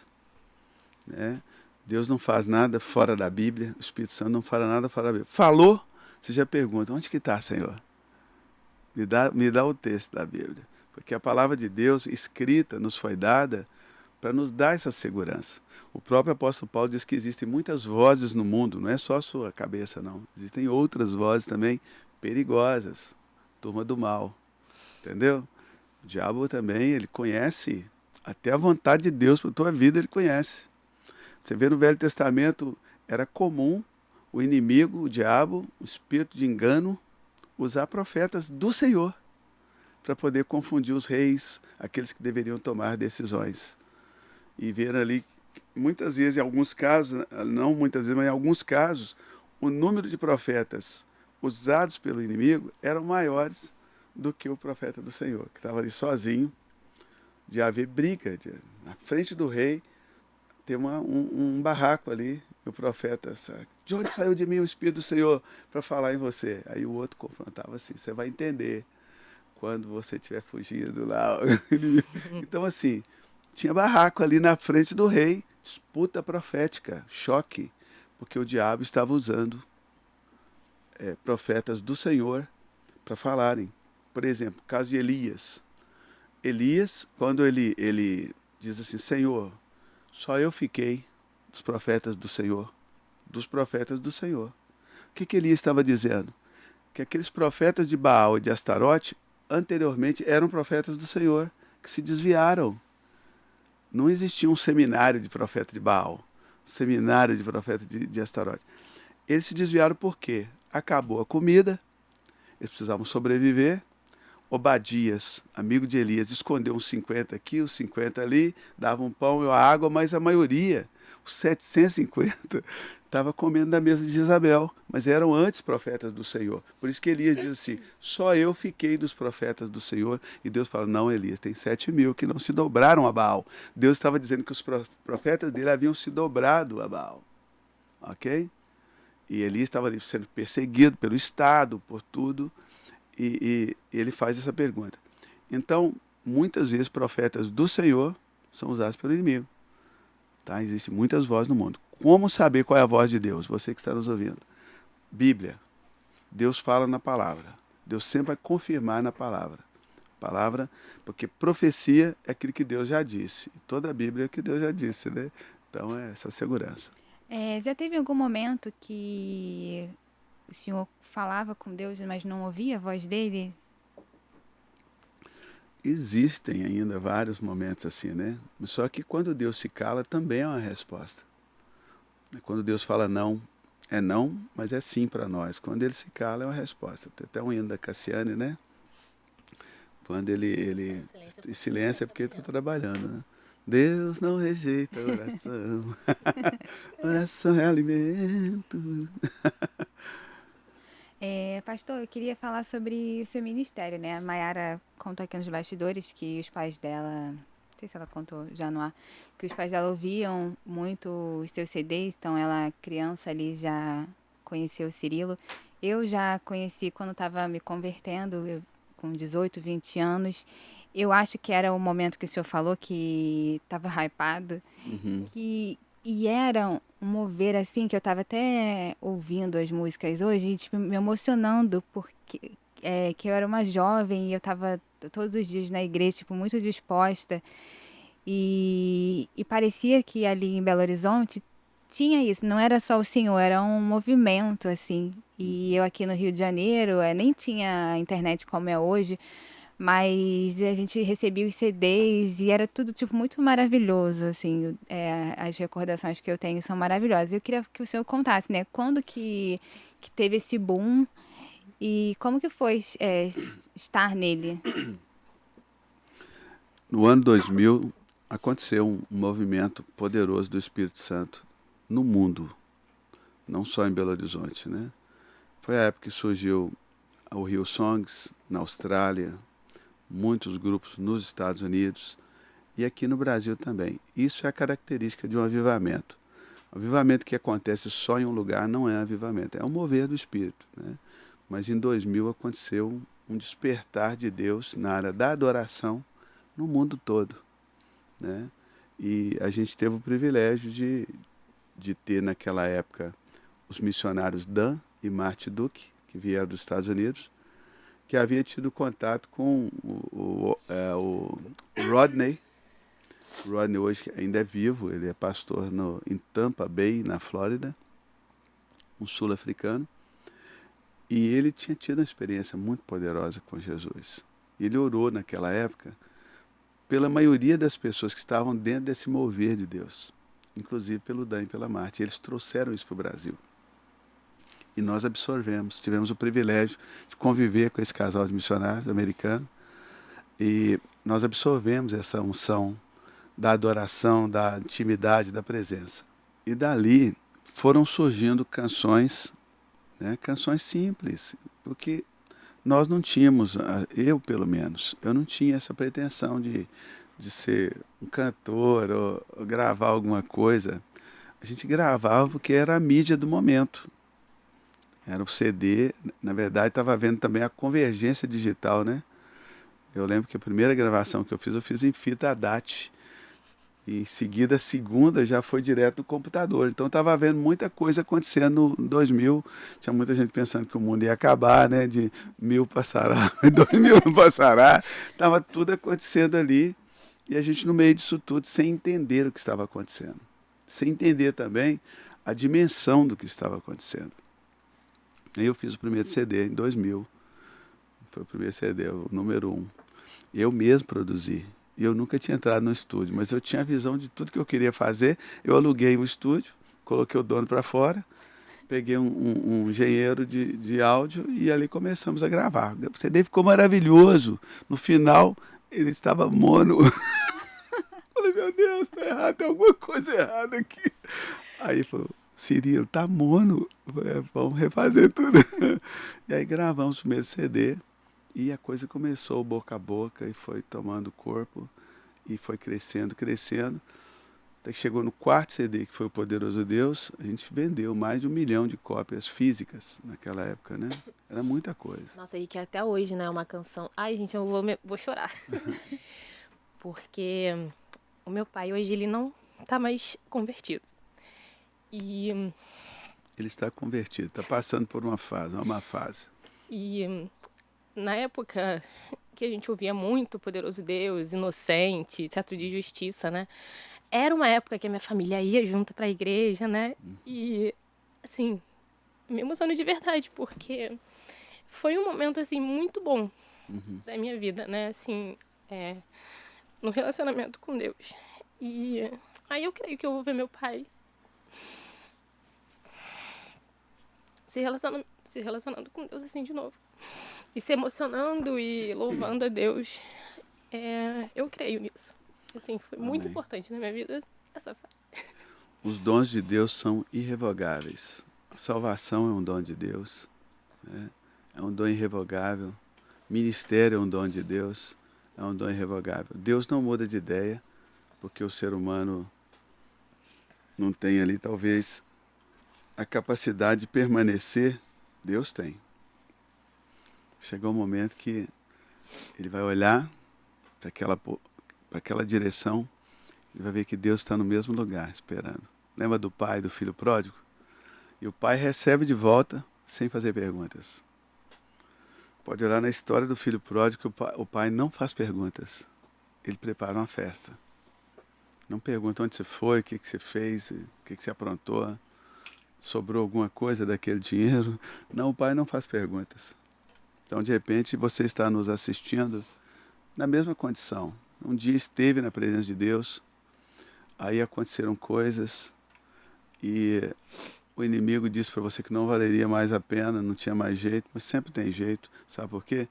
Speaker 3: né? Deus não faz nada fora da Bíblia, o Espírito Santo não fala nada fora da Bíblia. Falou, você já pergunta, onde que está, Senhor? Me dá o texto da Bíblia. Porque a palavra de Deus escrita nos foi dada para nos dar essa segurança. O próprio apóstolo Paulo diz que existem muitas vozes no mundo, não é só a sua cabeça, não. Existem outras vozes também perigosas, turma do mal, entendeu? O diabo também, ele conhece, até a vontade de Deus para a tua vida ele conhece. Você vê no Velho Testamento, era comum o inimigo, o diabo, o espírito de engano, usar profetas do Senhor para poder confundir os reis, aqueles que deveriam tomar decisões. E ver ali, muitas vezes, em alguns casos, não muitas vezes, mas em alguns casos, o número de profetas usados pelo inimigo eram maiores do que o profeta do Senhor, que estava ali sozinho, de haver briga, na frente do rei, ter um barraco ali, e o profeta, sabe, de onde saiu de mim o Espírito do Senhor para falar em você? Aí o outro confrontava assim, você vai entender quando você tiver fugido lá. Então assim, tinha barraco ali na frente do rei, disputa profética, choque, porque o diabo estava usando profetas do Senhor para falarem. Por exemplo, o caso de Elias. Elias, quando ele diz assim, Senhor, só eu fiquei dos profetas do Senhor. Dos profetas do Senhor. O que Elias estava dizendo? Que aqueles profetas de Baal e de Astarote, anteriormente, eram profetas do Senhor, que se desviaram. Não existia um seminário de profeta de Baal, um seminário de profeta de Astarote. Eles se desviaram por quê? Acabou a comida, eles precisavam sobreviver. Obadias, amigo de Elias, escondeu uns 50 aqui, uns 50 ali, dava um pão e uma água, mas a maioria, os 750, estava comendo da mesa de Jezabel, mas eram antes profetas do Senhor. Por isso que Elias diz assim, só eu fiquei dos profetas do Senhor, e Deus fala, não, Elias, tem 7.000 que não se dobraram a Baal. Deus estava dizendo que os profetas dele haviam se dobrado a Baal, ok? E Elias estava ali sendo perseguido pelo Estado, por tudo, e ele faz essa pergunta. Então, muitas vezes, profetas do Senhor são usados pelo inimigo. Tá? Existem muitas vozes no mundo. Como saber qual é a voz de Deus? Você que está nos ouvindo. Bíblia. Deus fala na palavra. Deus sempre vai confirmar na palavra. Palavra, porque profecia é aquilo que Deus já disse. Toda a Bíblia é o que Deus já disse, né? Então, é essa segurança.
Speaker 2: Já teve algum momento que o senhor falava com Deus, mas não ouvia a voz dele?
Speaker 3: Existem ainda vários momentos assim, né? Só que quando Deus se cala, também é uma resposta. Quando Deus fala não, é não, mas é sim para nós. Quando ele se cala, é uma resposta. Tem até um hino da Cassiane, né? Quando ele silêncio é porque está trabalhando, né? Deus não rejeita a oração. Oração é alimento.
Speaker 2: Pastor, eu queria falar sobre o seu ministério, né? A Mayara contou aqui nos bastidores que os pais dela, não sei se ela contou já no ar, que os pais dela ouviam muito os seus CDs, então ela, criança ali, já conheceu o Cirilo. Eu já conheci quando estava me convertendo, com 18, 20 anos. Eu acho que era o momento que o senhor falou que estava hypado, e era um mover assim, que eu estava até ouvindo as músicas hoje, e, tipo, me emocionando, porque que eu era uma jovem e eu estava todos os dias na igreja, tipo, muito disposta. E parecia que ali em Belo Horizonte tinha isso, não era só o Senhor, era um movimento, assim. E eu aqui no Rio de Janeiro, nem tinha internet como é hoje, mas a gente recebia os CDs e era tudo, tipo, muito maravilhoso, assim. As recordações que eu tenho são maravilhosas. Eu queria que o senhor contasse, né? Quando que teve esse boom e como que foi estar nele?
Speaker 3: No ano 2000, aconteceu um movimento poderoso do Espírito Santo no mundo, não só em Belo Horizonte, né? Foi a época que surgiu o Rio Songs, na Austrália, muitos grupos nos Estados Unidos e aqui no Brasil também. Isso é a característica de um avivamento. O avivamento que acontece só em um lugar não é avivamento, é um mover do Espírito, né? Mas em 2000 aconteceu um despertar de Deus na área da adoração no mundo todo, né? E a gente teve o privilégio de ter naquela época os missionários Dan e Marty Duke, que vieram dos Estados Unidos, que havia tido contato com o Rodney. O Rodney hoje ainda é vivo, ele é pastor em Tampa Bay, na Flórida, um sul-africano. E ele tinha tido uma experiência muito poderosa com Jesus. Ele orou naquela época pela maioria das pessoas que estavam dentro desse mover de Deus, inclusive pelo Dan e pela Marty. Eles trouxeram isso para o Brasil. E nós absorvemos, tivemos o privilégio de conviver com esse casal de missionários americanos, e nós absorvemos essa unção da adoração, da intimidade, da presença. E dali foram surgindo canções né? Canções simples, porque nós não tínhamos, eu pelo menos, eu não tinha essa pretensão de ser um cantor ou gravar alguma coisa. A gente gravava porque era a mídia do momento. Era o CD, na verdade estava havendo também a convergência digital, né? Eu lembro que a primeira gravação que eu fiz em fita ADAT. E em seguida, a segunda já foi direto no computador. Então estava havendo muita coisa acontecendo em 2000. Tinha muita gente pensando que o mundo ia acabar, né? De 1000 passará, 2000 não passará. Estava tudo acontecendo ali. E a gente no meio disso tudo, sem entender o que estava acontecendo. Sem entender também a dimensão do que estava acontecendo. Aí eu fiz o primeiro CD em 2000. Foi o primeiro CD, o número 1. Eu mesmo produzi. E eu nunca tinha entrado no estúdio, mas eu tinha a visão de tudo que eu queria fazer. Eu aluguei um estúdio, coloquei o dono para fora, peguei um engenheiro de áudio e ali começamos a gravar. O CD ficou maravilhoso. No final, ele estava mono. Falei, meu Deus, tá errado, tem alguma coisa errada aqui. Aí falou, Cirilo, tá mono. Falei, vamos refazer tudo. E aí gravamos o primeiro CD. E a coisa começou boca a boca e foi tomando corpo e foi crescendo, crescendo. Até que chegou no quarto CD, que foi o Poderoso Deus, a gente vendeu mais de 1 milhão de cópias físicas naquela época, né? Era muita coisa.
Speaker 1: Nossa, e que até hoje, né, uma canção... Ai, gente, eu vou chorar. Porque o meu pai hoje, ele não tá mais convertido. E...
Speaker 3: Ele está convertido, está passando por uma fase, uma má fase.
Speaker 1: E... Na época que a gente ouvia muito Poderoso Deus, Inocente, Cetro de Justiça, né? Era uma época que a minha família ia junto para a igreja, né? E, assim, me emociono de verdade, porque foi um momento, assim, muito bom da minha vida, né? Assim, no relacionamento com Deus. E aí eu creio que eu vou ver meu pai se relacionando com Deus, assim, de novo. E se emocionando e louvando a Deus. Eu creio nisso. Assim, foi muito importante na minha vida essa fase.
Speaker 3: Os dons de Deus são irrevogáveis. A salvação é um dom de Deus, né? É um dom irrevogável. Ministério é um dom de Deus, é um dom irrevogável. Deus não muda de ideia, porque o ser humano não tem ali, talvez, a capacidade de permanecer. Deus tem. Chegou um momento que ele vai olhar para aquela direção e vai ver que Deus está no mesmo lugar, esperando. Lembra do pai do filho pródigo? E o pai recebe de volta sem fazer perguntas. Pode olhar na história do filho pródigo que o pai não faz perguntas. Ele prepara uma festa. Não pergunta onde você foi, o que você fez, o que você aprontou, sobrou alguma coisa daquele dinheiro. Não, o pai não faz perguntas. Então, de repente, você está nos assistindo na mesma condição. Um dia esteve na presença de Deus, aí aconteceram coisas e o inimigo disse para você que não valeria mais a pena, não tinha mais jeito, mas sempre tem jeito. Sabe por quê?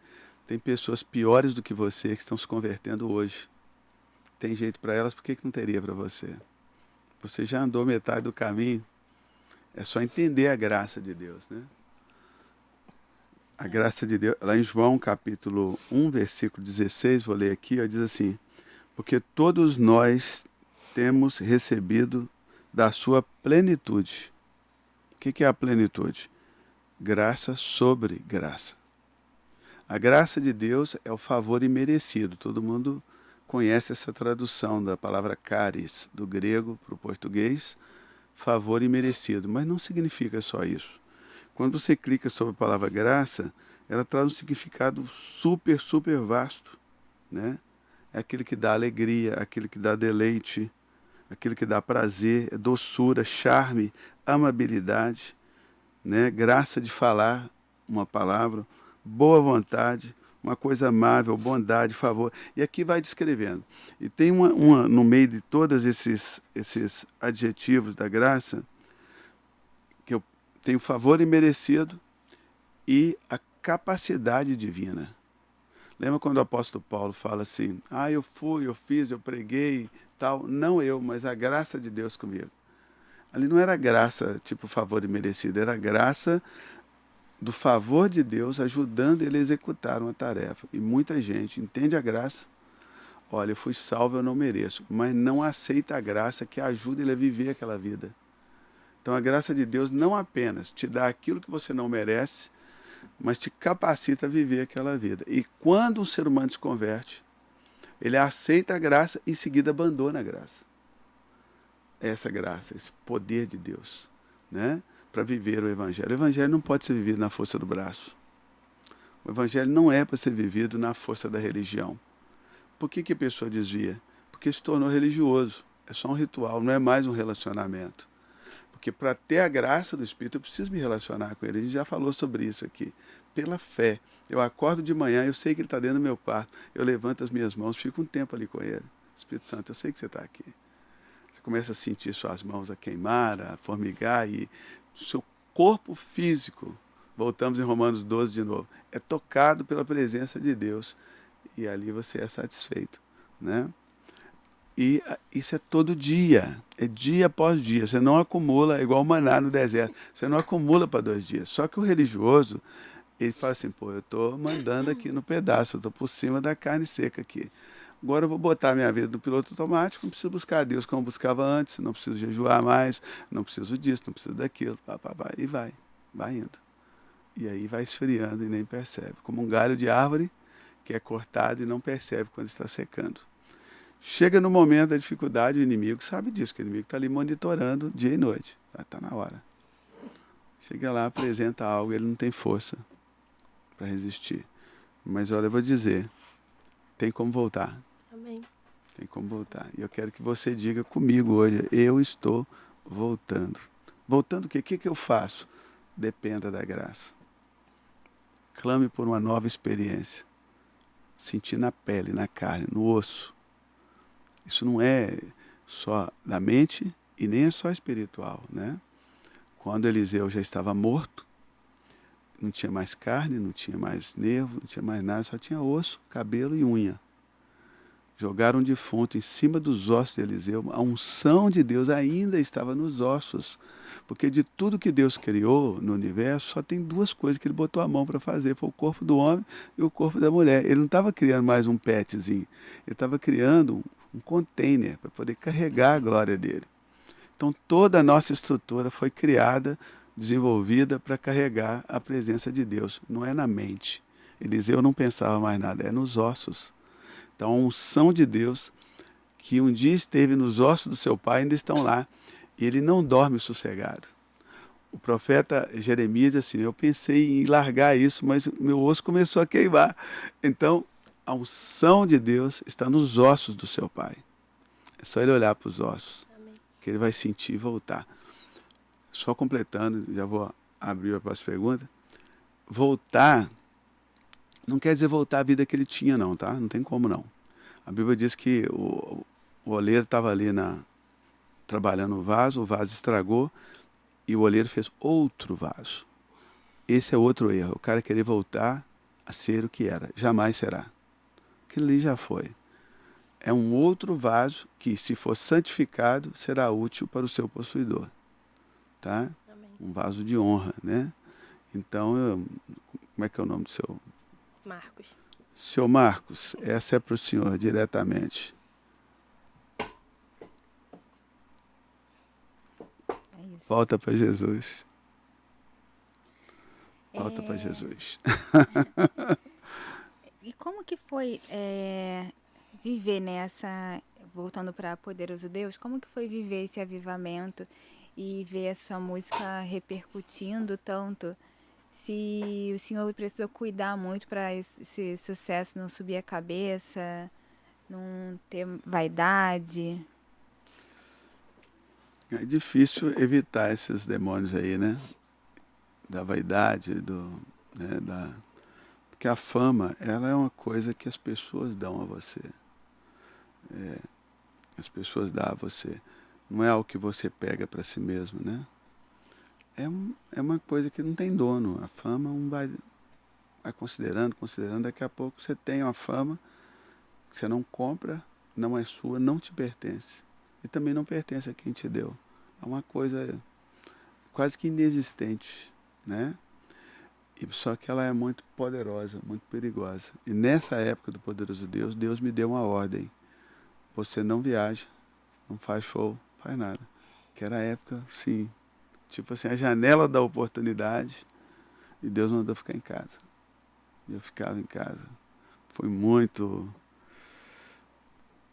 Speaker 3: Tem pessoas piores do que você que estão se convertendo hoje. Tem jeito para elas, por que não teria para você? Você já andou metade do caminho, é só entender a graça de Deus, né? A graça de Deus, lá em João capítulo 1, versículo 16, vou ler aqui, ó, diz assim, porque todos nós temos recebido da sua plenitude. O que é a plenitude? Graça sobre graça. A graça de Deus é o favor imerecido. Todo mundo conhece essa tradução da palavra charis, do grego para o português, favor imerecido, mas não significa só isso. Quando você clica sobre a palavra graça, ela traz um significado super, super vasto, né? É aquele que dá alegria, aquele que dá deleite, aquele que dá prazer, doçura, charme, amabilidade, né? Graça de falar uma palavra, boa vontade, uma coisa amável, bondade, favor. E aqui vai descrevendo. E tem no meio de todos esses adjetivos da graça, que eu tenho favor imerecido e a capacidade divina. Lembra quando o apóstolo Paulo fala assim, eu fui, eu fiz, eu preguei, tal. Não eu, mas a graça de Deus comigo. Ali não era graça tipo favor imerecido, era graça do favor de Deus ajudando ele a executar uma tarefa. E muita gente entende a graça. Olha, eu fui salvo, eu não mereço, mas não aceita a graça que ajuda ele a viver aquela vida. Então a graça de Deus não apenas te dá aquilo que você não merece, mas te capacita a viver aquela vida. E quando um ser humano se converte, ele aceita a graça e em seguida abandona a graça. Essa graça, esse poder de Deus, né? Para viver o Evangelho. O Evangelho não pode ser vivido na força do braço. O Evangelho não é para ser vivido na força da religião. Por que a pessoa desvia? Porque se tornou religioso. É só um ritual, não é mais um relacionamento. Porque para ter a graça do Espírito, eu preciso me relacionar com Ele. A gente já falou sobre isso aqui. Pela fé. Eu acordo de manhã, eu sei que Ele está dentro do meu quarto. Eu levanto as minhas mãos, fico um tempo ali com Ele. Espírito Santo, eu sei que você está aqui. Você começa a sentir suas mãos a queimar, a formigar e seu corpo físico, voltamos em Romanos 12 de novo, é tocado pela presença de Deus e ali você é satisfeito, né? E isso é todo dia, é dia após dia, você não acumula, é igual o maná no deserto, você não acumula para 2 dias. Só que o religioso, ele fala assim, pô, eu estou mandando aqui no pedaço, eu estou por cima da carne seca aqui. Agora eu vou botar minha vida no piloto automático, não preciso buscar a Deus como eu buscava antes, não preciso jejuar mais, não preciso disso, não preciso daquilo, e vai indo. E aí vai esfriando e nem percebe, como um galho de árvore que é cortado e não percebe quando está secando. Chega no momento da dificuldade, o inimigo sabe disso, que o inimigo está ali monitorando dia e noite, está na hora. Chega lá, apresenta algo, ele não tem força para resistir. Mas olha, eu vou dizer, tem como voltar.
Speaker 1: Amém.
Speaker 3: Tem como voltar. E eu quero que você diga comigo hoje, eu estou voltando. Voltando o quê? O que eu faço? Dependa da graça. Clame por uma nova experiência. Sentir na pele, na carne, no osso. Isso não é só da mente e nem é só espiritual, né? Quando Eliseu já estava morto, não tinha mais carne, não tinha mais nervo, não tinha mais nada, só tinha osso, cabelo e unha. Jogaram um defunto em cima dos ossos de Eliseu. A unção de Deus ainda estava nos ossos. Porque de tudo que Deus criou no universo, só tem 2 coisas que ele botou a mão para fazer. Foi o corpo do homem e o corpo da mulher. Ele não estava criando mais um petzinho. Ele estava criando um container para poder carregar a glória dele. Então toda a nossa estrutura foi criada, desenvolvida para carregar a presença de Deus. Não é na mente. Eliseu não pensava mais nada, é nos ossos. Então, a unção de Deus, que um dia esteve nos ossos do seu pai, ainda estão lá. E ele não dorme sossegado. O profeta Jeremias diz assim, eu pensei em largar isso, mas meu osso começou a queimar. Então, a unção de Deus está nos ossos do seu pai. É só ele olhar para os ossos, que ele vai sentir e voltar. Só completando, já vou abrir a próxima pergunta. Voltar não quer dizer voltar à vida que ele tinha, não, tá? Não tem como, não. A Bíblia diz que o oleiro estava ali trabalhando o vaso estragou e o oleiro fez outro vaso. Esse é outro erro. O cara querer voltar a ser o que era. Jamais será. Aquilo ali já foi. É um outro vaso que, se for santificado, será útil para o seu possuidor. Tá?
Speaker 1: Amém.
Speaker 3: Um vaso de honra, né? Então, como é que é o nome do seu...
Speaker 1: Marcos.
Speaker 3: Seu Marcos, essa é para o senhor diretamente.
Speaker 2: É isso.
Speaker 3: Volta para Jesus. Volta para Jesus.
Speaker 2: E como que foi viver nessa, voltando para Poderoso Deus, como que foi viver esse avivamento e ver a sua música repercutindo tanto? Se o senhor precisou cuidar muito para esse sucesso não subir a cabeça, não ter vaidade?
Speaker 3: É difícil evitar esses demônios aí, né? Da vaidade, porque a fama, ela é uma coisa que as pessoas dão a você. As pessoas dão a você. Não é algo que você pega para si mesmo, né? É uma coisa que não tem dono. A fama vai considerando, daqui a pouco você tem uma fama que você não compra, não é sua, não te pertence. E também não pertence a quem te deu. É uma coisa quase que inexistente, né? Só que ela é muito poderosa, muito perigosa. E nessa época do poderoso Deus, Deus me deu uma ordem. Você não viaja, não faz show, faz nada. Que era a época, sim, tipo assim, a janela da oportunidade, e Deus mandou ficar em casa. E eu ficava em casa.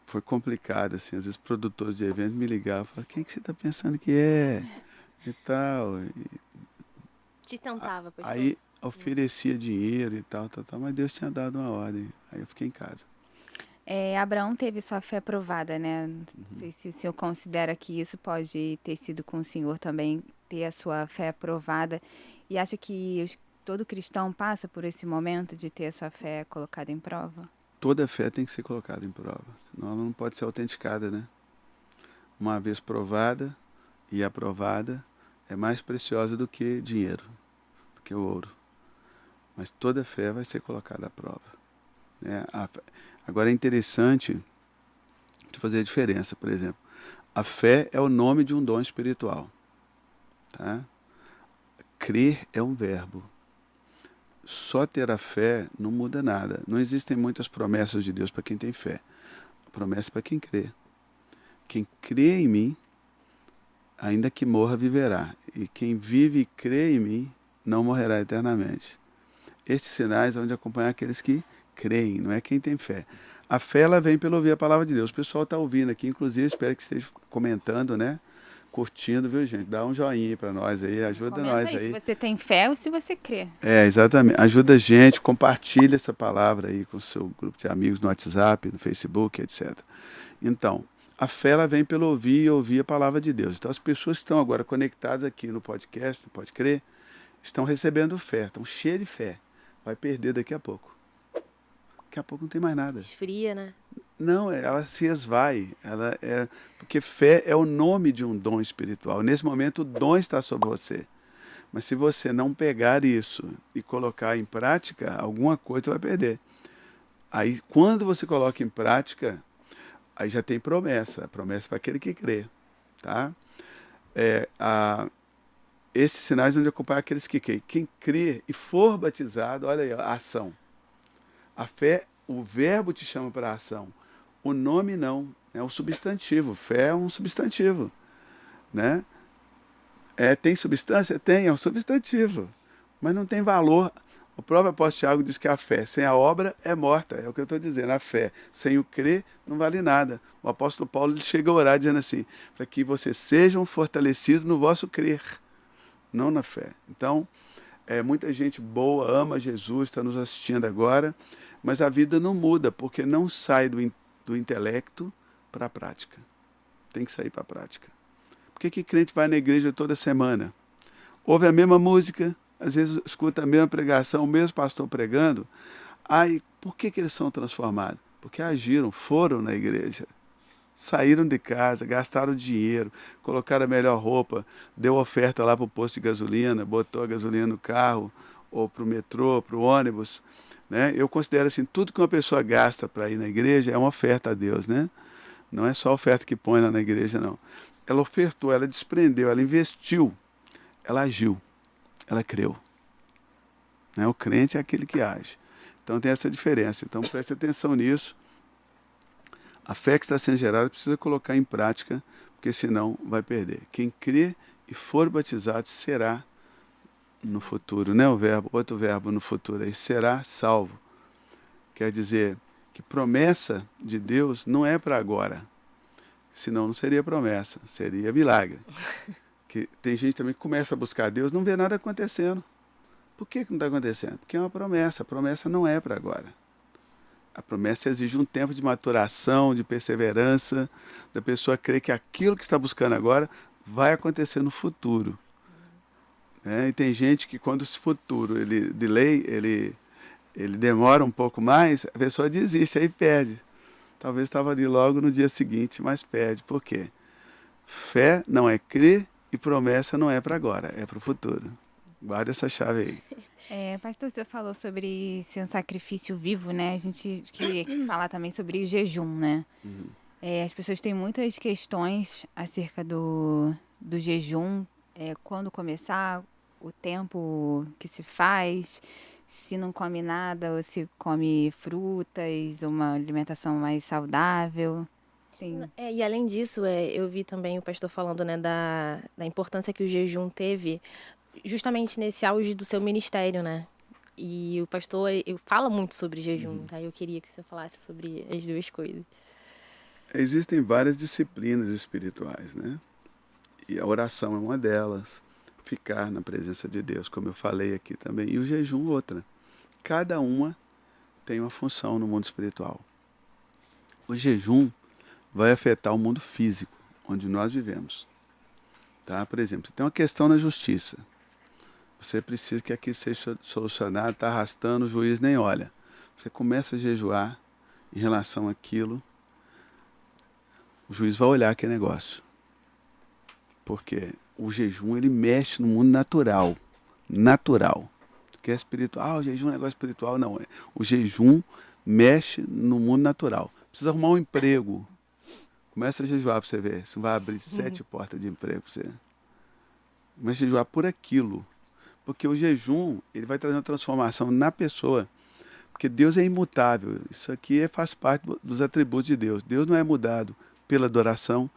Speaker 3: Foi complicado, assim. Às vezes produtores de eventos me ligavam e falavam, quem que você está pensando que é? E tal.
Speaker 1: Te tentava, pastor?
Speaker 3: Aí oferecia dinheiro e tal, mas Deus tinha dado uma ordem. Aí eu fiquei em casa.
Speaker 2: Abraão teve sua fé provada, né? Não sei se o senhor considera que isso pode ter sido com o senhor também, ter a sua fé provada. E acha que todo cristão passa por esse momento de ter a sua fé colocada em prova?
Speaker 3: Toda fé tem que ser colocada em prova, senão ela não pode ser autenticada, né? Uma vez provada e aprovada, é mais preciosa do que dinheiro, do que o ouro. Mas toda fé vai ser colocada à prova, né? Agora é interessante de fazer a diferença, por exemplo. A fé é o nome de um dom espiritual, tá? Crer é um verbo. Só ter a fé não muda nada. Não existem muitas promessas de Deus para quem tem fé. A promessa é para quem crê. Quem crê em mim, ainda que morra, viverá. E quem vive e crê em mim, não morrerá eternamente. Estes sinais vão de acompanhar aqueles que creem, não é quem tem fé. A fé, ela vem pelo ouvir a palavra de Deus. O pessoal está ouvindo aqui, inclusive, espero que esteja comentando, né? Curtindo, viu, gente? Dá um joinha aí para nós aí, ajuda
Speaker 2: Comenta
Speaker 3: nós
Speaker 2: aí,
Speaker 3: aí.
Speaker 2: se você tem fé ou se você crê.
Speaker 3: Exatamente. Ajuda a gente, compartilha essa palavra aí com o seu grupo de amigos no WhatsApp, no Facebook, etc. Então, a fé, ela vem pelo ouvir e ouvir a palavra de Deus. Então, as pessoas que estão agora conectadas aqui no podcast, pode crer, estão recebendo fé, estão cheias de fé. Vai perder daqui a pouco. Daqui a pouco não tem mais nada.
Speaker 1: Esfria, né?
Speaker 3: Não, ela se esvai. Porque fé é o nome de um dom espiritual. Nesse momento, o dom está sobre você. Mas se você não pegar isso e colocar em prática, alguma coisa vai perder. Aí, quando você coloca em prática, aí já tem promessa. Promessa para aquele que crê. Tá? Esses sinais vão acompanhar aqueles que creem. Quem crê e for batizado, olha aí, a ação. A fé, o verbo te chama para a ação. O nome não, é um substantivo. Fé é um substantivo, né? Tem substância? Tem, é um substantivo, mas não tem valor. O próprio apóstolo Tiago diz que a fé sem a obra é morta, é o que eu estou dizendo. A fé sem o crer não vale nada. O apóstolo Paulo chega a orar dizendo assim, para que vocês sejam fortalecidos no vosso crer, não na fé. Então, muita gente boa, ama Jesus, está nos assistindo agora, mas a vida não muda, porque não sai do intelecto para a prática. Tem que sair para a prática. Por que crente vai na igreja toda semana? Ouve a mesma música, às vezes escuta a mesma pregação, o mesmo pastor pregando. Por que eles são transformados? Porque agiram, foram na igreja. Saíram de casa, gastaram dinheiro, colocaram a melhor roupa, deu oferta lá para o posto de gasolina, botou a gasolina no carro, ou para o metrô, para o ônibus. Né? Eu considero assim, tudo que uma pessoa gasta para ir na igreja é uma oferta a Deus, né? Não é só a oferta que põe lá na igreja, não. Ela ofertou, ela desprendeu, ela investiu, ela agiu, ela creu. Né? O crente é aquele que age. Então tem essa diferença. Então preste atenção nisso. A fé que está sendo gerada precisa colocar em prática, porque senão vai perder. Quem crê e for batizado será no futuro, né? Outro verbo no futuro aí, será salvo. Quer dizer que promessa de Deus não é para agora. Senão não seria promessa, seria milagre. Que tem gente também que começa a buscar Deus, não vê nada acontecendo. Por que não está acontecendo? Porque é uma promessa. A promessa não é para agora. A promessa exige um tempo de maturação, de perseverança, da pessoa crer que aquilo que está buscando agora vai acontecer no futuro. E tem gente que quando esse futuro ele demora um pouco mais, a pessoa desiste, aí perde. Talvez estava ali logo no dia seguinte, mas perde. Por quê? Fé não é crer e promessa não é para agora, é para o futuro. Guarda essa chave aí.
Speaker 2: Pastor, você falou sobre ser um sacrifício vivo, né? A gente queria falar também sobre o jejum, né?
Speaker 3: Uhum.
Speaker 2: As pessoas têm muitas questões acerca do jejum, quando começar, o tempo que se faz, se não come nada ou se come frutas, uma alimentação mais saudável. Tem...
Speaker 1: E além disso, eu vi também o pastor falando, né, da importância que o jejum teve justamente nesse auge do seu ministério, né? E o pastor fala muito sobre jejum, tá? Eu queria que você falasse sobre as duas coisas.
Speaker 3: Existem várias disciplinas espirituais, né? E a oração é uma delas. Ficar na presença de Deus, como eu falei aqui também. E o jejum, outra. Cada uma tem uma função no mundo espiritual. O jejum vai afetar o mundo físico, onde nós vivemos. Tá? Por exemplo, você tem uma questão na justiça. Você precisa que aquilo seja solucionado, está arrastando, o juiz nem olha. Você começa a jejuar em relação àquilo, o juiz vai olhar aquele negócio. Porque o jejum, ele mexe no mundo natural. Natural. Que é espiritual. O jejum é um negócio espiritual. Não. O jejum mexe no mundo natural. Precisa arrumar um emprego. Começa a jejuar para você ver. Isso vai abrir 7 portas de emprego para você. Começa a jejuar por aquilo. Porque o jejum, ele vai trazer uma transformação na pessoa. Porque Deus é imutável. Isso aqui faz parte dos atributos de Deus. Deus não é mudado pela adoração.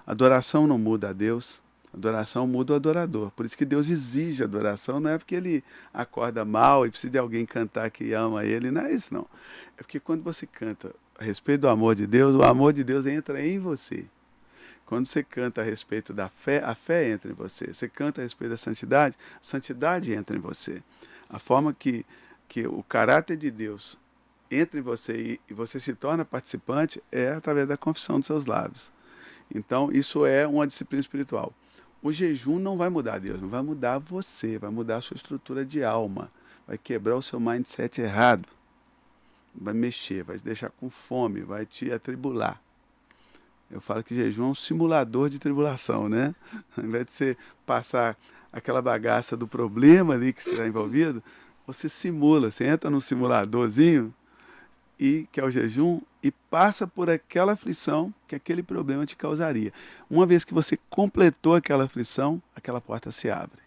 Speaker 3: A adoração não muda a Deus. A adoração muda o adorador. Por isso que Deus exige adoração. Não é porque ele acorda mal e precisa de alguém cantar que ama ele. Não é isso, não. É porque quando você canta a respeito do amor de Deus, o amor de Deus entra em você. Quando você canta a respeito da fé, a fé entra em você. Você canta a respeito da santidade, a santidade entra em você. A forma que o caráter de Deus entra em você e você se torna participante é através da confissão dos seus lábios. Então, isso é uma disciplina espiritual. O jejum não vai mudar Deus, não vai mudar você, vai mudar a sua estrutura de alma, vai quebrar o seu mindset errado, vai mexer, vai te deixar com fome, vai te atribular. Eu falo que jejum é um simulador de tribulação, né? Ao invés de você passar aquela bagaça do problema ali que você está envolvido, você simula, você entra num simuladorzinho, que é o jejum, e passa por aquela aflição que aquele problema te causaria. Uma vez que você completou aquela aflição, aquela porta se abre.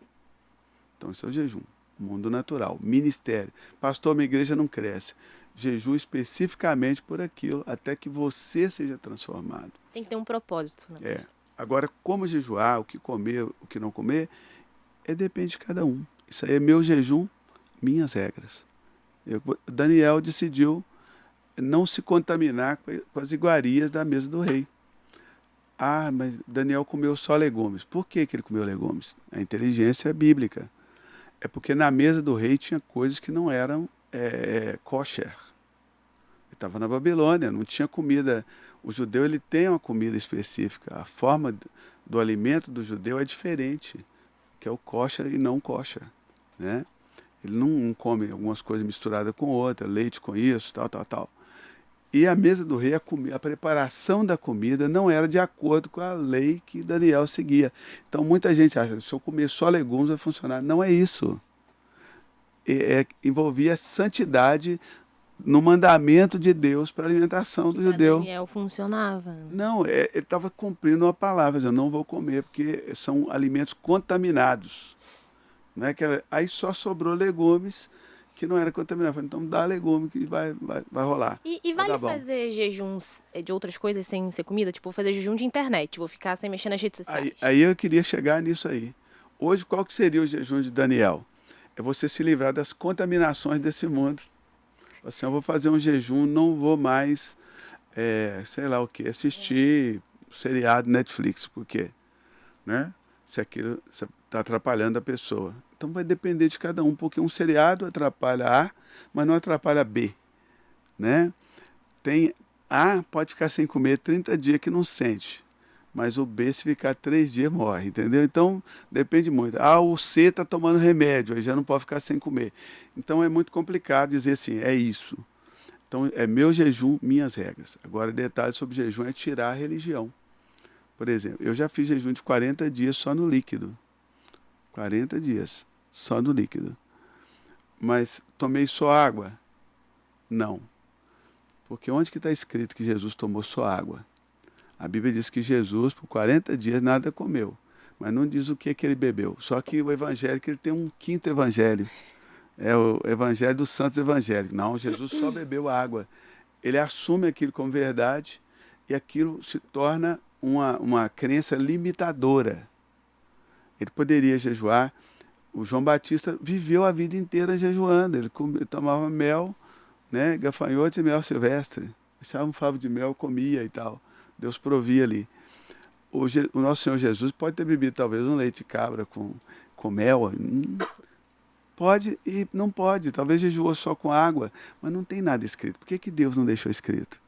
Speaker 3: Então isso é o jejum, mundo natural, ministério. Pastor, minha igreja não cresce. Jejum especificamente por aquilo, até que você seja transformado.
Speaker 1: Tem que ter um propósito, né?
Speaker 3: Agora, como jejuar, o que comer, o que não comer, depende de cada um. Isso aí é meu jejum, minhas regras. Daniel decidiu não se contaminar com as iguarias da mesa do rei. Ah, mas Daniel comeu só legumes. Por que ele comeu legumes? A inteligência é bíblica. É porque na mesa do rei tinha coisas que não eram kosher. Ele estava na Babilônia, não tinha comida. O judeu ele tem uma comida específica. A forma do alimento do judeu é diferente, que é o kosher e não kosher, né? Ele não come algumas coisas misturadas com outras, leite com isso, tal. E a mesa do rei, a preparação da comida não era de acordo com a lei que Daniel seguia. Então muita gente acha que se eu comer só legumes vai funcionar. Não é isso. Envolvia santidade no mandamento de Deus para a alimentação do judeu.
Speaker 1: Daniel funcionava.
Speaker 3: Não, ele estava cumprindo uma palavra. Eu não vou comer porque são alimentos contaminados. Não é que aí só sobrou legumes que não era contaminado. Então dá legume que vai rolar.
Speaker 1: E vale fazer jejuns de outras coisas sem ser comida? Tipo, vou fazer jejum de internet, vou ficar sem mexer nas redes sociais.
Speaker 3: Aí eu queria chegar nisso aí. Hoje, qual que seria o jejum de Daniel? É você se livrar das contaminações desse mundo. Assim, eu vou fazer um jejum, não vou mais, sei lá o que, assistir seriado Netflix. Por quê? Né? Se aquilo está atrapalhando a pessoa. Então vai depender de cada um, porque um seriado atrapalha A, mas não atrapalha B. Né? Tem A pode ficar sem comer 30 dias que não sente, mas o B, se ficar 3 dias, morre, entendeu? Então depende muito. O C está tomando remédio, aí já não pode ficar sem comer. Então é muito complicado dizer assim, é isso. Então é meu jejum, minhas regras. Agora, detalhe sobre jejum é tirar a religião. Por exemplo, eu já fiz jejum de 40 dias só no líquido. 40 dias só no líquido. Mas tomei só água? Não. Porque onde que está escrito que Jesus tomou só água? A Bíblia diz que Jesus, por 40 dias, nada comeu. mas não diz o que ele bebeu. Só que o evangélico ele tem um quinto evangelho. É o evangelho dos santos evangélicos. Não, Jesus só bebeu água. Ele assume aquilo como verdade e aquilo se torna uma crença limitadora. Ele poderia jejuar. O João Batista viveu a vida inteira jejuando. Ele tomava mel, né, gafanhotos e mel silvestre. Achava um favo de mel, comia e tal. Deus provia ali. O nosso Senhor Jesus pode ter bebido talvez um leite de cabra com mel. Pode e não pode. Talvez jejuou só com água, mas não tem nada escrito. Por que Deus não deixou escrito?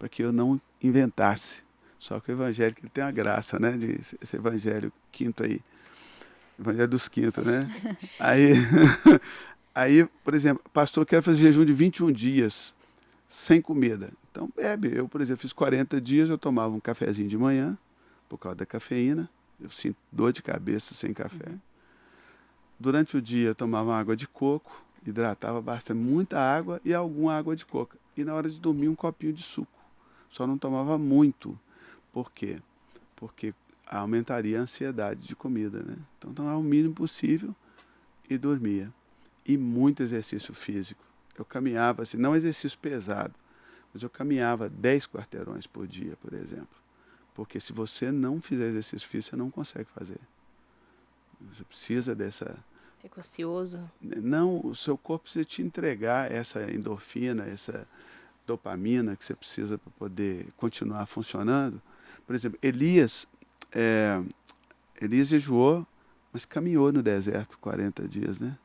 Speaker 3: Para que eu não inventasse. Só que o evangelho ele tem a graça, né? Esse evangelho quinto aí. Evangelho dos quintos, né? Aí, por exemplo, pastor quer fazer jejum de 21 dias sem comida. Então bebe. Eu, por exemplo, fiz 40 dias, eu tomava um cafezinho de manhã, por causa da cafeína. Eu sinto dor de cabeça sem café. Durante o dia eu tomava água de coco, hidratava bastante, muita água e alguma água de coco. E na hora de dormir um copinho de suco. Só não tomava muito. Por quê? Porque aumentaria a ansiedade de comida, né? Então tomava o mínimo possível e dormia. E muito exercício físico. Eu caminhava, assim, não exercício pesado, mas eu caminhava 10 quarteirões por dia, por exemplo. Porque se você não fizer exercício físico, você não consegue fazer. Você precisa dessa...
Speaker 1: Fica ocioso.
Speaker 3: Não, o seu corpo precisa te entregar essa endorfina, essa dopamina que você precisa para poder continuar funcionando. Por exemplo, Elias jejuou, mas caminhou no deserto por 40 dias, né?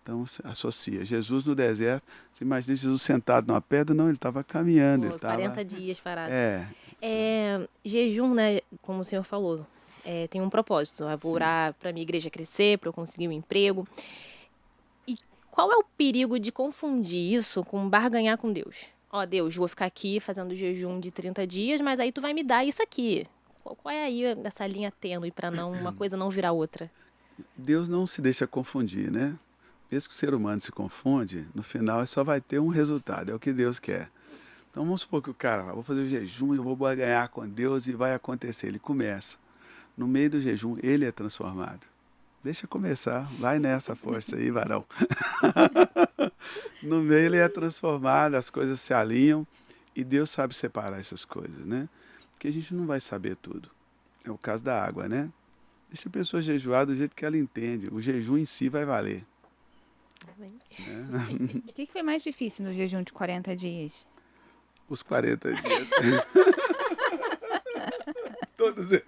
Speaker 3: Então, você associa Jesus no deserto. Você imagina Jesus sentado numa pedra? Não, ele estava caminhando. Ele
Speaker 1: 40 dias parado.
Speaker 3: Jejum,
Speaker 1: né, como o senhor falou, tem um propósito. Eu vou orar para a minha igreja crescer, para eu conseguir um emprego. E qual é o perigo de confundir isso com barganhar com Deus? Deus, vou ficar aqui fazendo jejum de 30 dias, mas aí tu vai me dar isso aqui. Qual é aí essa linha tênue para uma coisa não virar outra?
Speaker 3: Deus não se deixa confundir, né? Mesmo que o ser humano se confunde, no final só vai ter um resultado, é o que Deus quer. Então vamos supor que o cara, vou fazer o jejum, eu vou barganhar com Deus e vai acontecer. Ele começa. No meio do jejum, ele é transformado. Deixa começar, vai nessa força aí, varão. No meio ele é transformado, as coisas se alinham e Deus sabe separar essas coisas, né? Porque a gente não vai saber tudo. É o caso da água, né? Deixa a pessoa jejuar do jeito que ela entende. O jejum em si vai valer.
Speaker 2: O que foi mais difícil no jejum de 40 dias?
Speaker 3: Os 40 dias. Todos eles.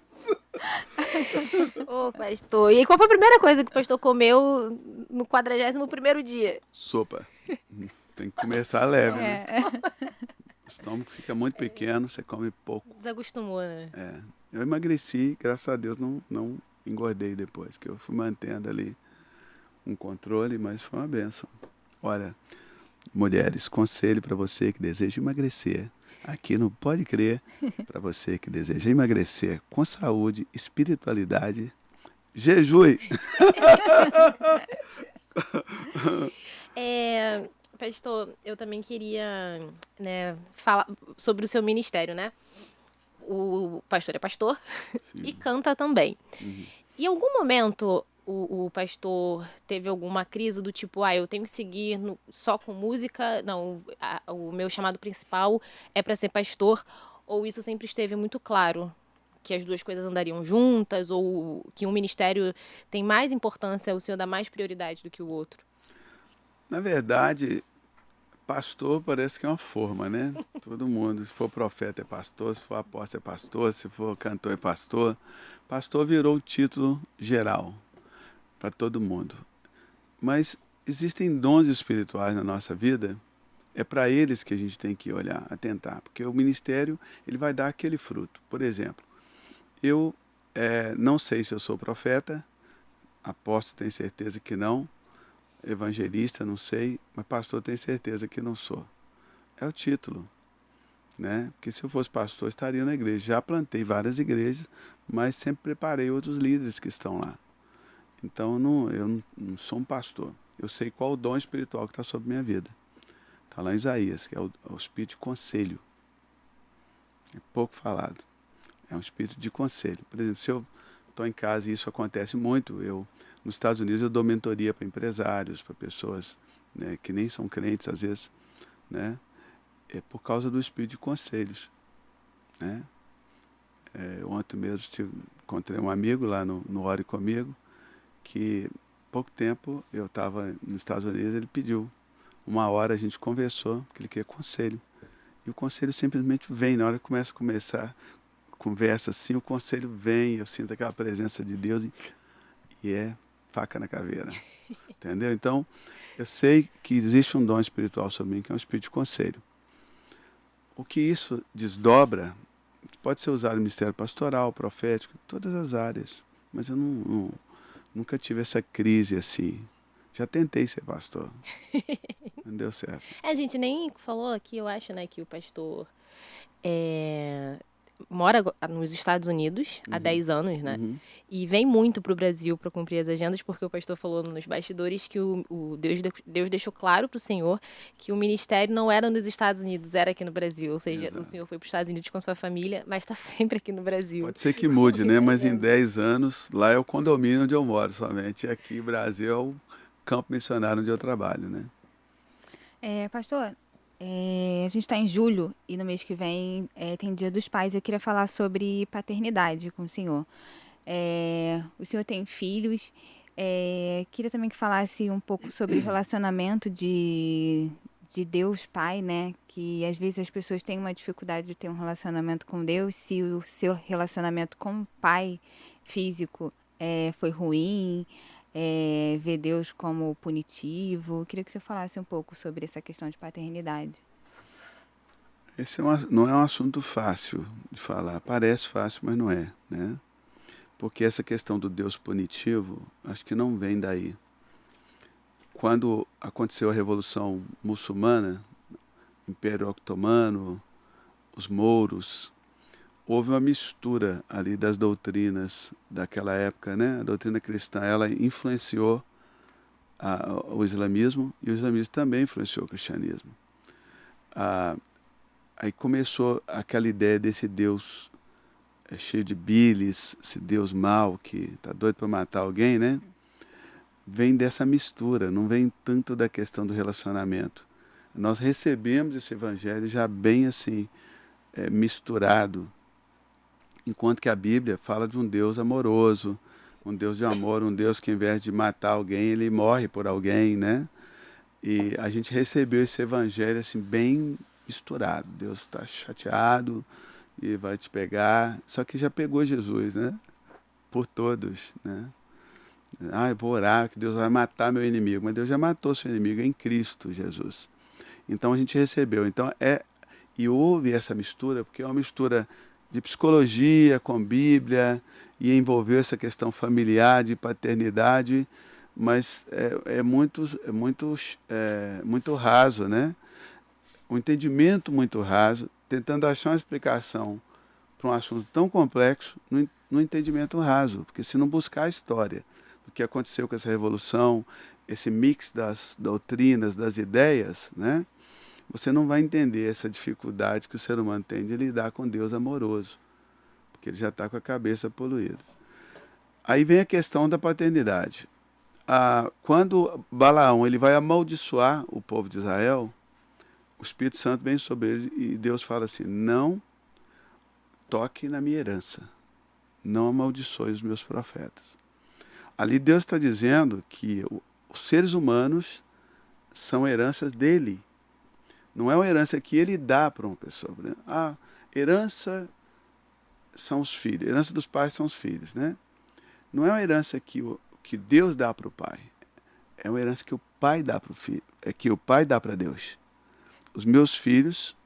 Speaker 1: Ô, pastor. E aí, qual foi a primeira coisa que o pastor comeu no 41º dia?
Speaker 3: Sopa. Tem que começar leve, né? O estômago fica muito pequeno, você come pouco.
Speaker 1: Desacostumou, né?
Speaker 3: Eu emagreci, graças a Deus não engordei depois, que eu fui mantendo ali um controle, mas foi uma bênção. Olha, mulheres, conselho para você que deseja emagrecer. Aqui no Pode Crer, para você que deseja emagrecer com saúde, espiritualidade, jejue.
Speaker 1: Pastor, eu também queria, né, falar sobre o seu ministério, né? O pastor é pastor e canta também. Em algum momento o pastor teve alguma crise do tipo, eu tenho que seguir só com música, não, o meu chamado principal é para ser pastor, ou isso sempre esteve muito claro, que as duas coisas andariam juntas, ou que um ministério tem mais importância, o senhor dá mais prioridade do que o outro?
Speaker 3: Na verdade, pastor parece que é uma forma, né? Todo mundo, se for profeta é pastor, se for apóstolo é pastor, se for cantor é pastor. Pastor virou o título geral para todo mundo. Mas existem dons espirituais na nossa vida, é para eles que a gente tem que olhar, atentar, porque o ministério ele vai dar aquele fruto. Por exemplo, eu não sei se eu sou profeta, apóstolo tenho certeza que não, evangelista não sei, mas pastor tenho certeza que não sou. É o título, né? Porque se eu fosse pastor, eu estaria na igreja. Já plantei várias igrejas, mas sempre preparei outros líderes que estão lá. Então, eu não sou um pastor. Eu sei qual o dom espiritual que está sobre minha vida. Está lá em Isaías, que é o espírito de conselho. É pouco falado. É um espírito de conselho. Por exemplo, se eu estou em casa e isso acontece muito. Nos Estados Unidos eu dou mentoria para empresários, para pessoas, né, que nem são crentes às vezes, né? É por causa do espírito de conselhos, né? Ontem mesmo encontrei um amigo lá no Ore Comigo, que pouco tempo eu estava nos Estados Unidos, ele pediu 1 hora, a gente conversou, que ele queria conselho. E o conselho simplesmente vem, na hora que começar conversa assim, o conselho vem, eu sinto aquela presença de Deus e é faca na caveira, entendeu? Então, eu sei que existe um dom espiritual sobre mim, que é um espírito de conselho. O que isso desdobra, pode ser usado no ministério pastoral, profético, todas as áreas, mas eu nunca tive essa crise assim. Já tentei ser pastor, não deu certo.
Speaker 1: A gente nem falou aqui, eu acho, né, que o pastor mora nos Estados Unidos há 10 anos, né? E vem muito para o Brasil para cumprir as agendas, porque o pastor falou nos bastidores que Deus deixou claro para o Senhor que o ministério não era nos Estados Unidos, era aqui no Brasil. Ou seja, o Senhor foi para os Estados Unidos com sua família, mas está sempre aqui no Brasil.
Speaker 3: Pode ser que mude, né? Mas em 10 anos, lá é o condomínio onde eu moro somente. E aqui, Brasil, é o campo missionário onde eu trabalho, né?
Speaker 2: Pastor, a gente está em julho e no mês que vem tem Dia dos Pais. Eu queria falar sobre paternidade com o senhor. O senhor tem filhos. Queria também que falasse um pouco sobre o relacionamento de Deus Pai, né? Que às vezes as pessoas têm uma dificuldade de ter um relacionamento com Deus. Se o seu relacionamento com o Pai físico foi ruim, ver Deus como punitivo. Queria que você falasse um pouco sobre essa questão de paternidade.
Speaker 3: Esse não é um assunto fácil de falar. Parece fácil, mas não é, né? Porque essa questão do Deus punitivo, acho que não vem daí. Quando aconteceu a Revolução Muçulmana, Império Otomano, os mouros, houve uma mistura ali das doutrinas daquela época, né? A doutrina cristã, ela influenciou o islamismo e o islamismo também influenciou o cristianismo. Aí começou aquela ideia desse Deus cheio de bilis, esse Deus mau que está doido para matar alguém, né? Vem dessa mistura, não vem tanto da questão do relacionamento. Nós recebemos esse evangelho já bem assim, misturado, enquanto que a Bíblia fala de um Deus amoroso, um Deus de amor, um Deus que, ao invés de matar alguém, ele morre por alguém, né? E a gente recebeu esse evangelho assim, bem misturado. Deus está chateado e vai te pegar. Só que já pegou Jesus, né? Por todos, né? Eu vou orar que Deus vai matar meu inimigo. Mas Deus já matou seu inimigo em Cristo Jesus. Então a gente recebeu. E houve essa mistura, porque é uma mistura de psicologia com Bíblia, e envolveu essa questão familiar, de paternidade, mas é muito raso, né? Um entendimento muito raso, tentando achar uma explicação para um assunto tão complexo, no entendimento raso, porque se não buscar a história do que aconteceu com essa revolução, esse mix das doutrinas, das ideias, né? Você não vai entender essa dificuldade que o ser humano tem de lidar com Deus amoroso, porque ele já está com a cabeça poluída. Aí vem a questão da paternidade. Quando Balaão ele vai amaldiçoar o povo de Israel, o Espírito Santo vem sobre ele e Deus fala assim: não toque na minha herança, não amaldiçoe os meus profetas. Ali Deus está dizendo que os seres humanos são heranças dele. Não é uma herança que ele dá para uma pessoa. Né? A herança são os filhos, a herança dos pais são os filhos. Né? Não é uma herança que Deus dá para o pai. É uma herança que o pai dá para o filho. É que o pai dá para Deus. Os meus filhos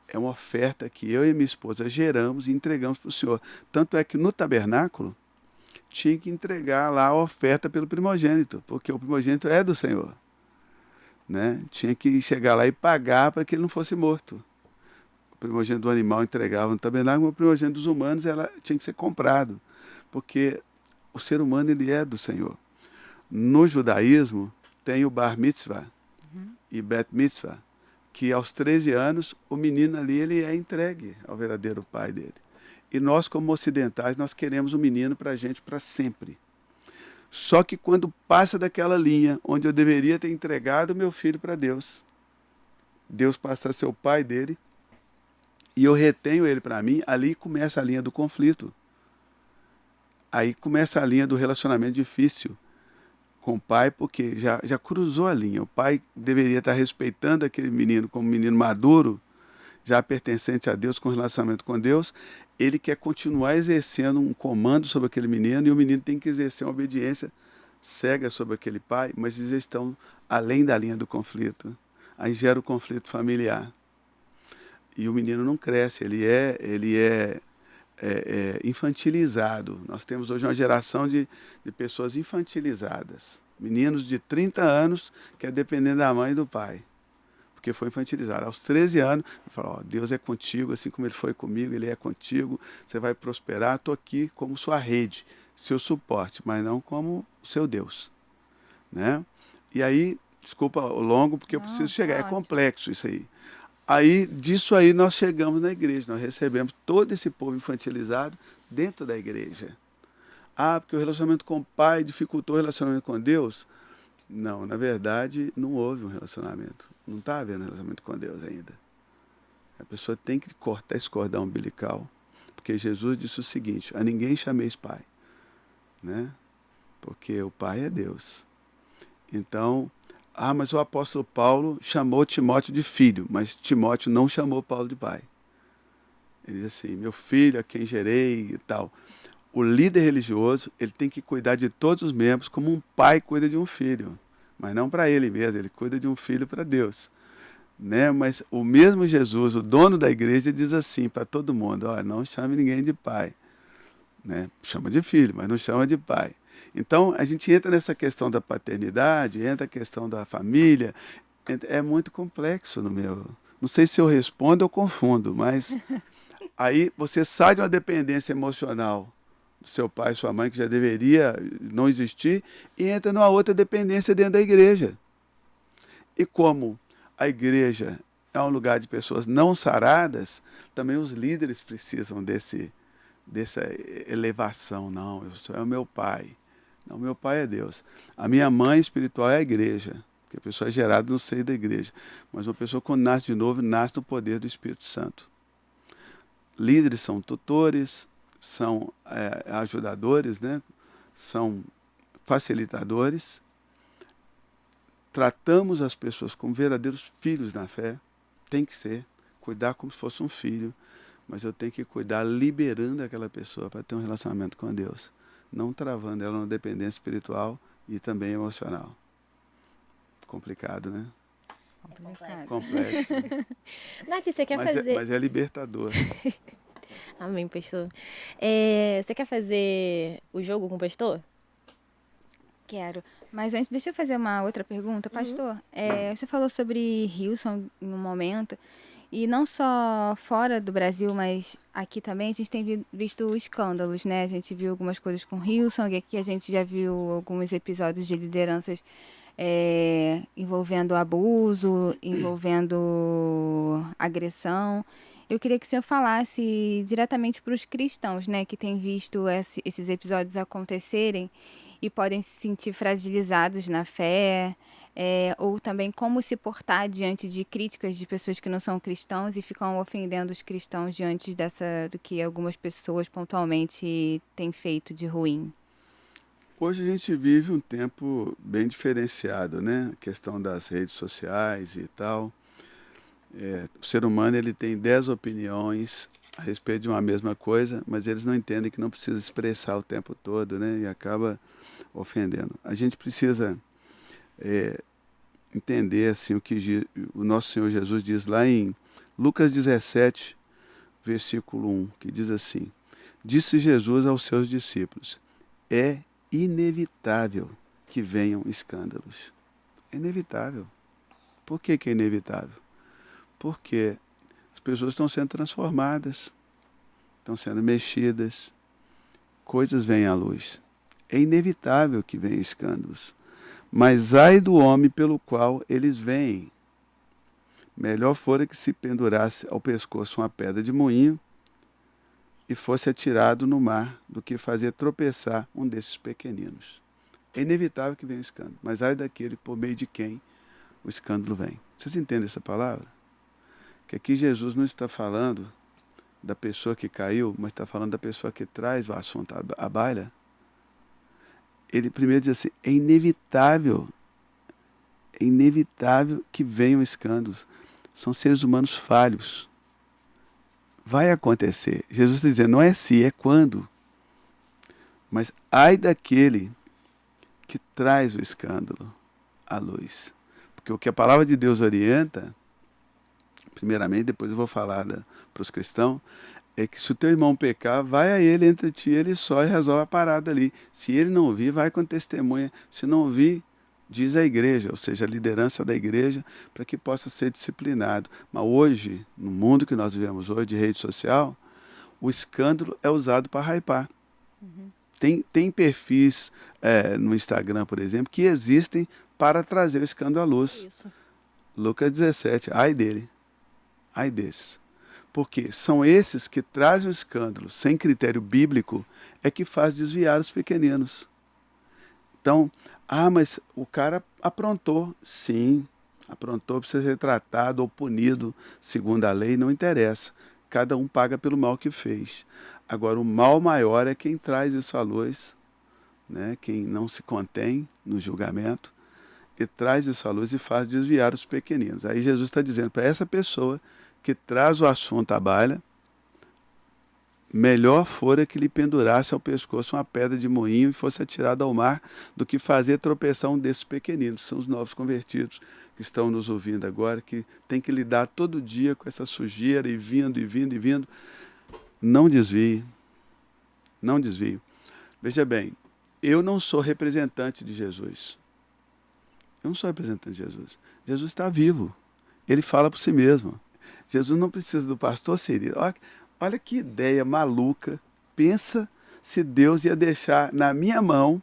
Speaker 3: é uma oferta que eu e minha esposa geramos e entregamos para o Senhor. Tanto é que no tabernáculo tinha que entregar lá a oferta pelo primogênito, porque o primogênito é do Senhor. Né? Tinha que chegar lá e pagar para que ele não fosse morto. O primogênito do animal entregava no tabernáculo, o primogênito dos humanos tinha que ser comprado, porque o ser humano ele é do Senhor. No judaísmo tem o bar mitzvah e bet mitzvah, que aos 13 anos o menino ali ele é entregue ao verdadeiro pai dele. E nós, como ocidentais, nós queremos um menino para a gente para sempre. Só que quando passa daquela linha onde eu deveria ter entregado meu filho para Deus, Deus passa a ser o pai dele, e eu retenho ele para mim, ali começa a linha do conflito. Aí começa a linha do relacionamento difícil com o pai, porque já cruzou a linha. O pai deveria estar respeitando aquele menino como um menino maduro, já pertencente a Deus, com relacionamento com Deus. Ele quer continuar exercendo um comando sobre aquele menino, e o menino tem que exercer uma obediência cega sobre aquele pai, mas eles estão além da linha do conflito. Aí gera o conflito familiar. E o menino não cresce, ele é infantilizado. Nós temos hoje uma geração de pessoas infantilizadas. Meninos de 30 anos que é dependendo da mãe e do pai, porque foi infantilizado. Aos 13 anos, ele fala, Deus é contigo, assim como Ele foi comigo, Ele é contigo, você vai prosperar, estou aqui como sua rede, seu suporte, mas não como seu Deus. Né? E aí, desculpa o longo, porque eu preciso chegar, é complexo isso aí. Aí, disso aí, nós chegamos na igreja, nós recebemos todo esse povo infantilizado dentro da igreja. Porque o relacionamento com o pai dificultou o relacionamento com Deus? Não, na verdade, não houve um relacionamento. Não está havendo relacionamento com Deus ainda. A pessoa tem que cortar esse cordão umbilical, porque Jesus disse o seguinte, a ninguém chameis pai, né? Porque o pai é Deus. Então, mas o apóstolo Paulo chamou Timóteo de filho, mas Timóteo não chamou Paulo de pai. Ele diz assim, meu filho, a quem gerei e tal. O líder religioso, ele tem que cuidar de todos os membros como um pai cuida de um filho. Mas não para ele mesmo, ele cuida de um filho para Deus. Né? Mas o mesmo Jesus, o dono da igreja, diz assim para todo mundo, não chame ninguém de pai. Né? Chama de filho, mas não chama de pai. Então, a gente entra nessa questão da paternidade, entra a questão da família, é muito complexo no meu... Não sei se eu respondo ou confundo, mas aí você sai de uma dependência emocional do seu pai e sua mãe, que já deveria não existir, e entra numa outra dependência dentro da igreja. E como a igreja é um lugar de pessoas não saradas, também os líderes precisam dessa elevação. Não, é o meu pai. Não, meu pai é Deus. A minha mãe espiritual é a igreja, porque a pessoa é gerada no seio da igreja. Mas uma pessoa, quando nasce de novo, nasce no poder do Espírito Santo. Líderes são tutores, são ajudadores, né? São facilitadores. Tratamos as pessoas como verdadeiros filhos na fé. Tem que ser. Cuidar como se fosse um filho. Mas eu tenho que cuidar liberando aquela pessoa para ter um relacionamento com Deus. Não travando ela na dependência espiritual e também emocional. Complicado, né? Complexo.
Speaker 1: Nath, você quer fazer...
Speaker 3: Mas é libertador.
Speaker 1: Amém, pastor. Você quer fazer o jogo com o pastor?
Speaker 2: Quero. Mas antes, deixa eu fazer uma outra pergunta. Pastor, você falou sobre Hillsong em um momento... E não só fora do Brasil, mas aqui também, a gente tem visto escândalos, né? A gente viu algumas coisas com Hillsong, aqui a gente já viu alguns episódios de lideranças envolvendo abuso, envolvendo agressão. Eu queria que o senhor falasse diretamente para os cristãos, né? Que têm visto esses episódios acontecerem e podem se sentir fragilizados na fé, ou também como se portar diante de críticas de pessoas que não são cristãos e ficam ofendendo os cristãos diante do que algumas pessoas pontualmente têm feito de ruim.
Speaker 3: Hoje a gente vive um tempo bem diferenciado, né? A questão das redes sociais e tal. O ser humano ele tem 10 opiniões a respeito de uma mesma coisa, mas eles não entendem que não precisa expressar o tempo todo, né? E acaba ofendendo. A gente precisa entender assim, o que o nosso Senhor Jesus diz lá em Lucas 17, versículo 1, que diz assim, disse Jesus aos seus discípulos, é inevitável que venham escândalos. É inevitável. Por que é inevitável? Porque as pessoas estão sendo transformadas, estão sendo mexidas, coisas vêm à luz. É inevitável que venham escândalos. Mas ai do homem pelo qual eles vêm. Melhor fora que se pendurasse ao pescoço uma pedra de moinho e fosse atirado no mar do que fazer tropeçar um desses pequeninos. É inevitável que venha o escândalo, mas ai daquele por meio de quem o escândalo vem. Vocês entendem essa palavra? Que aqui Jesus não está falando da pessoa que caiu, mas está falando da pessoa que traz o assunto à baila. Ele primeiro diz assim, é inevitável que venham escândalos. São seres humanos falhos. Vai acontecer. Jesus está dizendo, não é se, é quando. Mas ai daquele que traz o escândalo à luz. Porque o que a palavra de Deus orienta, primeiramente, depois eu vou falar para os cristãos, é que se o teu irmão pecar, vai a ele, entre ti e ele só, e resolve a parada ali. Se ele não ouvir, vai com testemunha. Se não ouvir, diz a igreja, ou seja, a liderança da igreja, para que possa ser disciplinado. Mas hoje, no mundo que nós vivemos hoje, de rede social, o escândalo é usado para hypar. Uhum. Tem perfis no Instagram, por exemplo, que existem para trazer o escândalo à luz. Isso. Lucas 17, ai dele, ai desses. Porque são esses que trazem o escândalo sem critério bíblico, é que faz desviar os pequeninos. Então, mas o cara aprontou. Sim, aprontou, precisa ser tratado ou punido segundo a lei, não interessa. Cada um paga pelo mal que fez. Agora, o mal maior é quem traz isso à luz, né? Quem não se contém no julgamento, e traz isso à luz e faz desviar os pequeninos. Aí Jesus está dizendo para essa pessoa que traz o assunto à baila, melhor fora que lhe pendurasse ao pescoço uma pedra de moinho e fosse atirado ao mar do que fazer tropeçar um desses pequeninos. São os novos convertidos que estão nos ouvindo agora, que tem que lidar todo dia com essa sujeira e vindo, e vindo, e vindo. Não desvie. Não desvie. Veja bem, eu não sou representante de Jesus. Eu não sou representante de Jesus. Jesus está vivo. Ele fala por si mesmo. Jesus não precisa do pastor Cirilo. Olha que ideia maluca. Pensa se Deus ia deixar na minha mão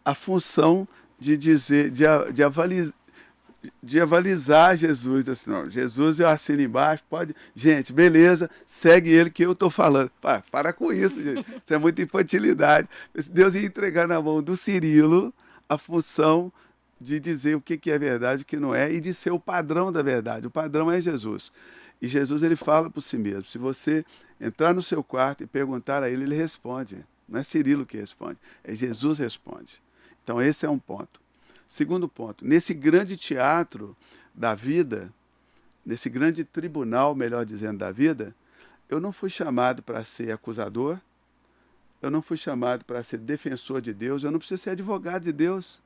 Speaker 3: a função de dizer, de avalizar Jesus. Assim, não, Jesus eu assino embaixo, pode. Gente, beleza, segue ele que eu estou falando. Para com isso, gente. Isso é muita infantilidade. Deus ia entregar na mão do Cirilo a função de dizer o que é verdade e o que não é, e de ser o padrão da verdade. O padrão é Jesus. E Jesus, ele fala por si mesmo. Se você entrar no seu quarto e perguntar a ele, ele responde. Não é Cirilo que responde, é Jesus que responde. Então, esse é um ponto. Segundo ponto, nesse grande teatro da vida, nesse grande tribunal, melhor dizendo, da vida, eu não fui chamado para ser acusador, eu não fui chamado para ser defensor de Deus, eu não preciso ser advogado de Deus.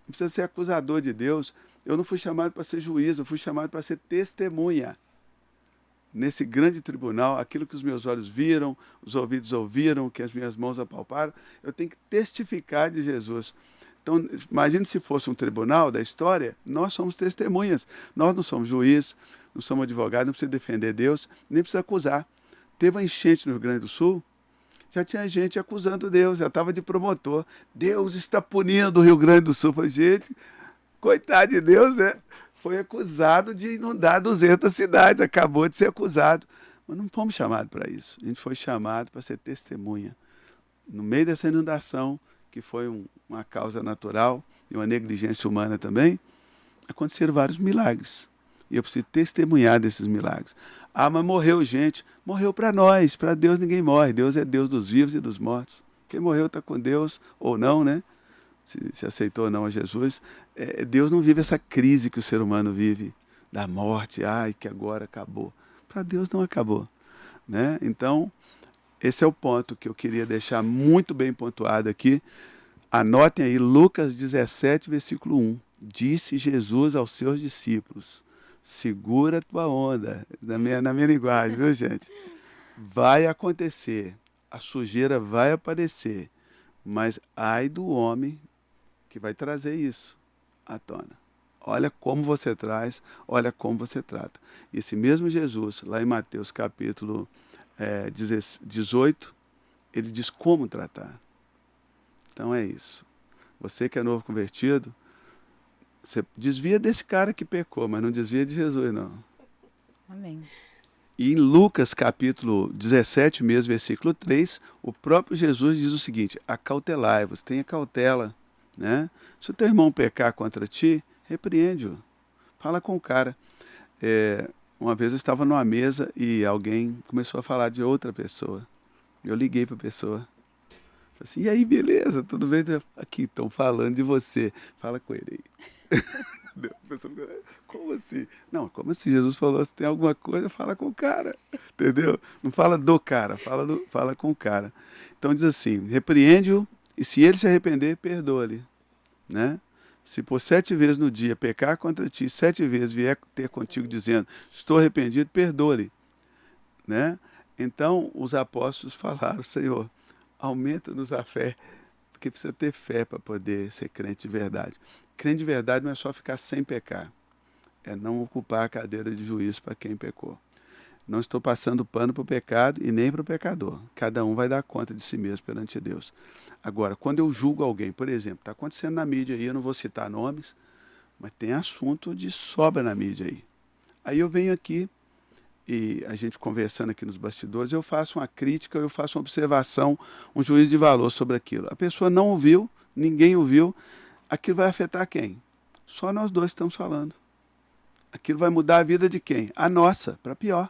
Speaker 3: Não precisa ser acusador de Deus. Eu não fui chamado para ser juiz, eu fui chamado para ser testemunha. Nesse grande tribunal, aquilo que os meus olhos viram, os ouvidos ouviram, que as minhas mãos apalparam, eu tenho que testificar de Jesus. Então, imagine se fosse um tribunal da história, nós somos testemunhas. Nós não somos juiz, não somos advogados, não precisa defender Deus, nem precisa acusar. Teve uma enchente no Rio Grande do Sul, já tinha gente acusando Deus, já estava de promotor. Deus está punindo o Rio Grande do Sul. Falei, gente, coitado de Deus, né? Foi acusado de inundar 200 cidades, acabou de ser acusado. Mas não fomos chamados para isso. A gente foi chamado para ser testemunha. No meio dessa inundação, que foi uma causa natural e uma negligência humana também, aconteceram vários milagres. E eu preciso testemunhar desses milagres. Mas morreu gente. Morreu para nós. Para Deus ninguém morre. Deus é Deus dos vivos e dos mortos. Quem morreu está com Deus, ou não, né? Se aceitou ou não a Jesus. Deus não vive essa crise que o ser humano vive, da morte, que agora acabou. Para Deus não acabou, né? Então, esse é o ponto que eu queria deixar muito bem pontuado aqui. Anotem aí, Lucas 17, versículo 1. Disse Jesus aos seus discípulos: segura a tua onda, na minha linguagem, viu, gente? Vai acontecer, a sujeira vai aparecer, mas ai do homem que vai trazer isso à tona. Olha como você traz, olha como você trata. Esse mesmo Jesus, lá em Mateus capítulo 18, ele diz como tratar. Então é isso. Você que é novo convertido, você desvia desse cara que pecou, mas não desvia de Jesus, não.
Speaker 2: Amém.
Speaker 3: E em Lucas capítulo 17, mesmo versículo 3, o próprio Jesus diz o seguinte: acautelai-vos, tenha cautela, né? Se o teu irmão pecar contra ti, repreende-o. Fala com o cara. Uma vez eu estava numa mesa e alguém começou a falar de outra pessoa. Eu liguei para a pessoa. Falei assim, e aí, beleza? Tudo bem? Aqui, estão falando de você. Fala com ele aí. A pessoa, como assim? Não, como assim? Jesus falou, se tem alguma coisa, fala com o cara. Entendeu? Não fala do cara, fala com o cara. Então diz assim, repreende-o e se ele se arrepender, perdoa-lhe. Né? Se por 7 vezes no dia pecar contra ti, 7 vezes vier ter contigo dizendo, estou arrependido, perdoa-lhe. Né? Então os apóstolos falaram, Senhor, aumenta-nos a fé, porque precisa ter fé para poder ser crente de verdade. Crente de verdade não é só ficar sem pecar, é não ocupar a cadeira de juízo para quem pecou. Não estou passando pano para o pecado e nem para o pecador. Cada um vai dar conta de si mesmo perante Deus. Agora, quando eu julgo alguém, por exemplo, está acontecendo na mídia aí, eu não vou citar nomes, mas tem assunto de sobra na mídia aí. Aí eu venho aqui e a gente conversando aqui nos bastidores, eu faço uma crítica, eu faço uma observação, um juízo de valor sobre aquilo. A pessoa não ouviu, ninguém ouviu, aquilo vai afetar quem? Só nós dois estamos falando. Aquilo vai mudar a vida de quem? A nossa, para pior.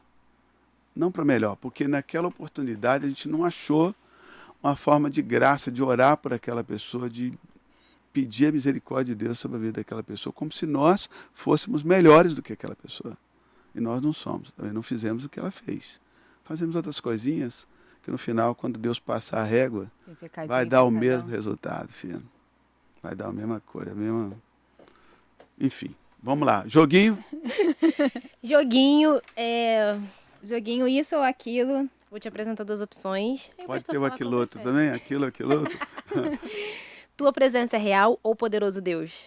Speaker 3: Não para melhor, porque naquela oportunidade a gente não achou uma forma de graça, de orar por aquela pessoa, de pedir a misericórdia de Deus sobre a vida daquela pessoa, como se nós fôssemos melhores do que aquela pessoa. E nós não somos, também não fizemos o que ela fez. Fazemos outras coisinhas, que no final, quando Deus passar a régua, vai dar o mesmo resultado, filho. Vai dar a mesma coisa, a mesma... Enfim, vamos lá. Joguinho?
Speaker 1: Joguinho,
Speaker 2: Joguinho isso ou aquilo.
Speaker 1: vou te apresentar 2 opções.
Speaker 3: Pode ter o aquiloto também? Aquilo, aquiloto?
Speaker 1: Tua presença é real ou poderoso Deus?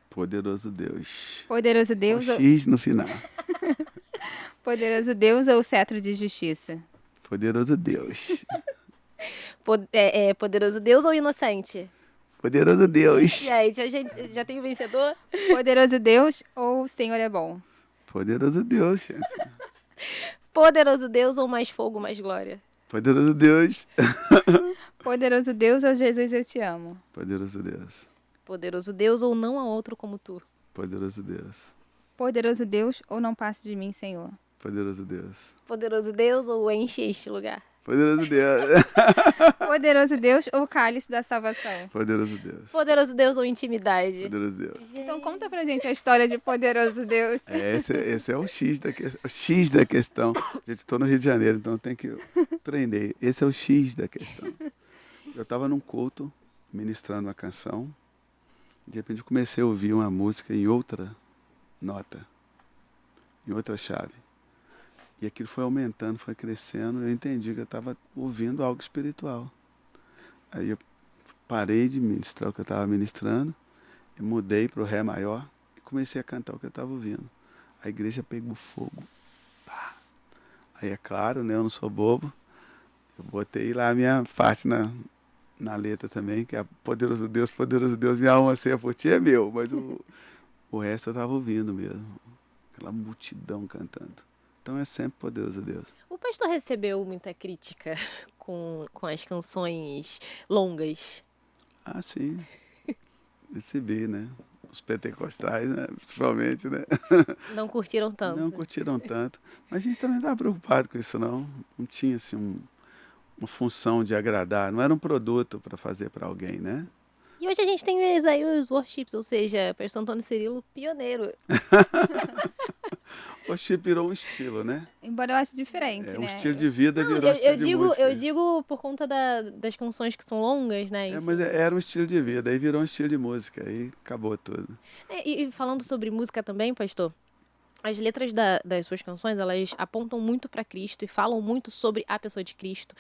Speaker 3: Poderoso Deus.
Speaker 2: Poderoso Deus
Speaker 3: O X no final.
Speaker 2: Poderoso Deus ou cetro de justiça?
Speaker 3: Poderoso Deus.
Speaker 1: Poderoso Deus ou inocente?
Speaker 3: Poderoso Deus.
Speaker 1: Gente, a gente já tem o vencedor?
Speaker 2: Poderoso Deus ou o Senhor é bom?
Speaker 3: Poderoso Deus, gente.
Speaker 1: Poderoso Deus ou mais fogo, mais glória?
Speaker 3: Poderoso Deus.
Speaker 2: Poderoso Deus ou Jesus eu te amo?
Speaker 3: Poderoso Deus.
Speaker 1: Poderoso Deus ou não há outro como tu?
Speaker 3: Poderoso Deus.
Speaker 2: Poderoso Deus ou não passe de mim, Senhor?
Speaker 3: Poderoso Deus.
Speaker 1: Poderoso Deus ou enche este lugar?
Speaker 3: Poderoso Deus.
Speaker 2: Poderoso Deus ou cálice da salvação?
Speaker 3: Poderoso Deus.
Speaker 1: Poderoso Deus ou intimidade?
Speaker 3: Poderoso Deus.
Speaker 2: Então conta pra gente a história de Poderoso Deus.
Speaker 3: Esse é o X da questão. Gente, estou no Rio de Janeiro, então tem que treinar. Esse é o X da questão. Eu estava num culto, ministrando uma canção. De repente eu comecei a ouvir uma música em outra nota, em outra chave. E aquilo foi aumentando, foi crescendo, eu entendi que eu estava ouvindo algo espiritual. Aí eu parei de ministrar o que eu estava ministrando, e mudei para o Ré maior e comecei a cantar o que eu estava ouvindo. A igreja pegou fogo. Pá. Aí é claro, né, eu não sou bobo, eu botei lá a minha parte na letra também, que é poderoso Deus, minha alma ceia por ti é meu, mas o resto eu estava ouvindo mesmo, aquela multidão cantando. Então é sempre poderoso Deus.
Speaker 1: O pastor recebeu muita crítica com as canções longas?
Speaker 3: Ah, sim. Recebi, né? Os pentecostais, né? Principalmente, né?
Speaker 1: Não curtiram tanto?
Speaker 3: Não curtiram tanto. Mas a gente também não estava preocupado com isso, não. Não tinha, assim, uma função de agradar. Não era um produto para fazer para alguém, né?
Speaker 1: E hoje a gente tem aí os worships, ou seja, pastor Antônio Cirilo, pioneiro.
Speaker 3: O worship virou um estilo, né?
Speaker 2: Embora eu ache diferente, né?
Speaker 3: Um estilo de vida virou estilo de música.
Speaker 1: Eu digo por conta das canções que são longas, né?
Speaker 3: Mas era um estilo de vida, aí virou um estilo de música, aí acabou tudo.
Speaker 1: E falando sobre música também, pastor, as letras das suas canções, elas apontam muito para Cristo e falam muito sobre a pessoa de Cristo.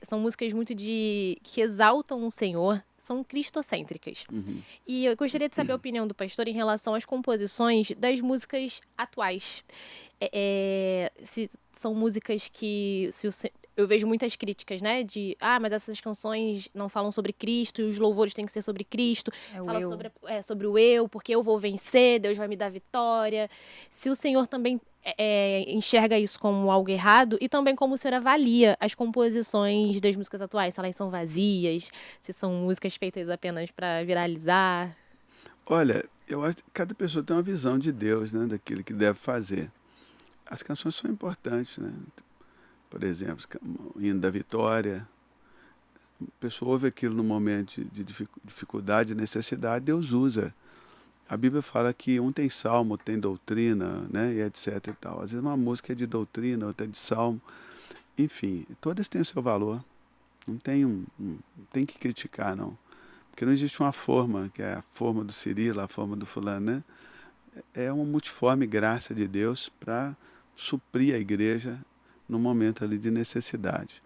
Speaker 1: São músicas muito que exaltam o Senhor, são cristocêntricas.
Speaker 3: Uhum.
Speaker 1: E eu gostaria de saber a opinião do pastor em relação às composições das músicas atuais. Se são músicas que... eu vejo muitas críticas, né? Mas essas canções não falam sobre Cristo e os louvores têm que ser sobre Cristo. Fala sobre o eu, porque eu vou vencer, Deus vai me dar vitória. Se o Senhor também enxerga isso como algo errado e também como o senhor avalia as composições das músicas atuais, se elas são vazias, se são músicas feitas apenas para viralizar.
Speaker 3: Olha, eu acho que cada pessoa tem uma visão de Deus, né, daquilo que deve fazer. As canções são importantes, né? Por exemplo, o hino da vitória. A pessoa ouve aquilo no momento de dificuldade, necessidade, Deus usa. A Bíblia fala que um tem salmo, tem doutrina, né, e etc e tal. Às vezes uma música é de doutrina, outra é de salmo. Enfim, todas têm o seu valor. Não tem que criticar, não. Porque não existe uma forma, que é a forma do Cirilo, a forma do fulano, né? É uma multiforme graça de Deus para suprir a igreja no momento ali de necessidade.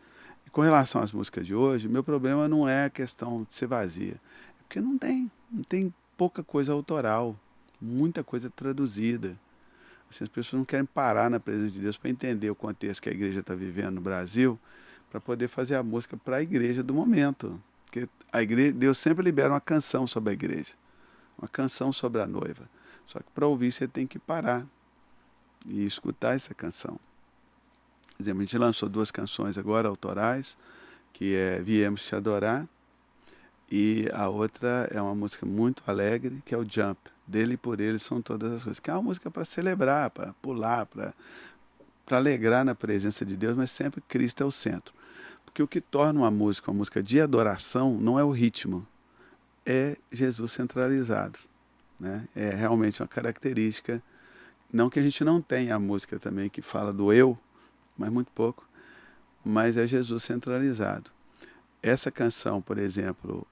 Speaker 3: E com relação às músicas de hoje, meu problema não é a questão de ser vazia. É porque não tem pouca coisa autoral, muita coisa traduzida. Assim, as pessoas não querem parar na presença de Deus para entender o contexto que a igreja está vivendo no Brasil, para poder fazer a música para a igreja do momento. Porque a igreja, Deus sempre libera uma canção sobre a igreja, uma canção sobre a noiva. Só que para ouvir você tem que parar e escutar essa canção. Por exemplo, a gente lançou 2 canções agora, autorais, que é Viemos Te Adorar, e a outra é uma música muito alegre, que é o Jump. Dele e por ele são todas as coisas. Que é uma música para celebrar, para pular, para alegrar na presença de Deus, mas sempre Cristo é o centro. Porque o que torna uma música de adoração não é o ritmo, é Jesus centralizado, né? É realmente uma característica, não que a gente não tenha a música também que fala do eu, mas muito pouco, mas é Jesus centralizado. Essa canção, por exemplo,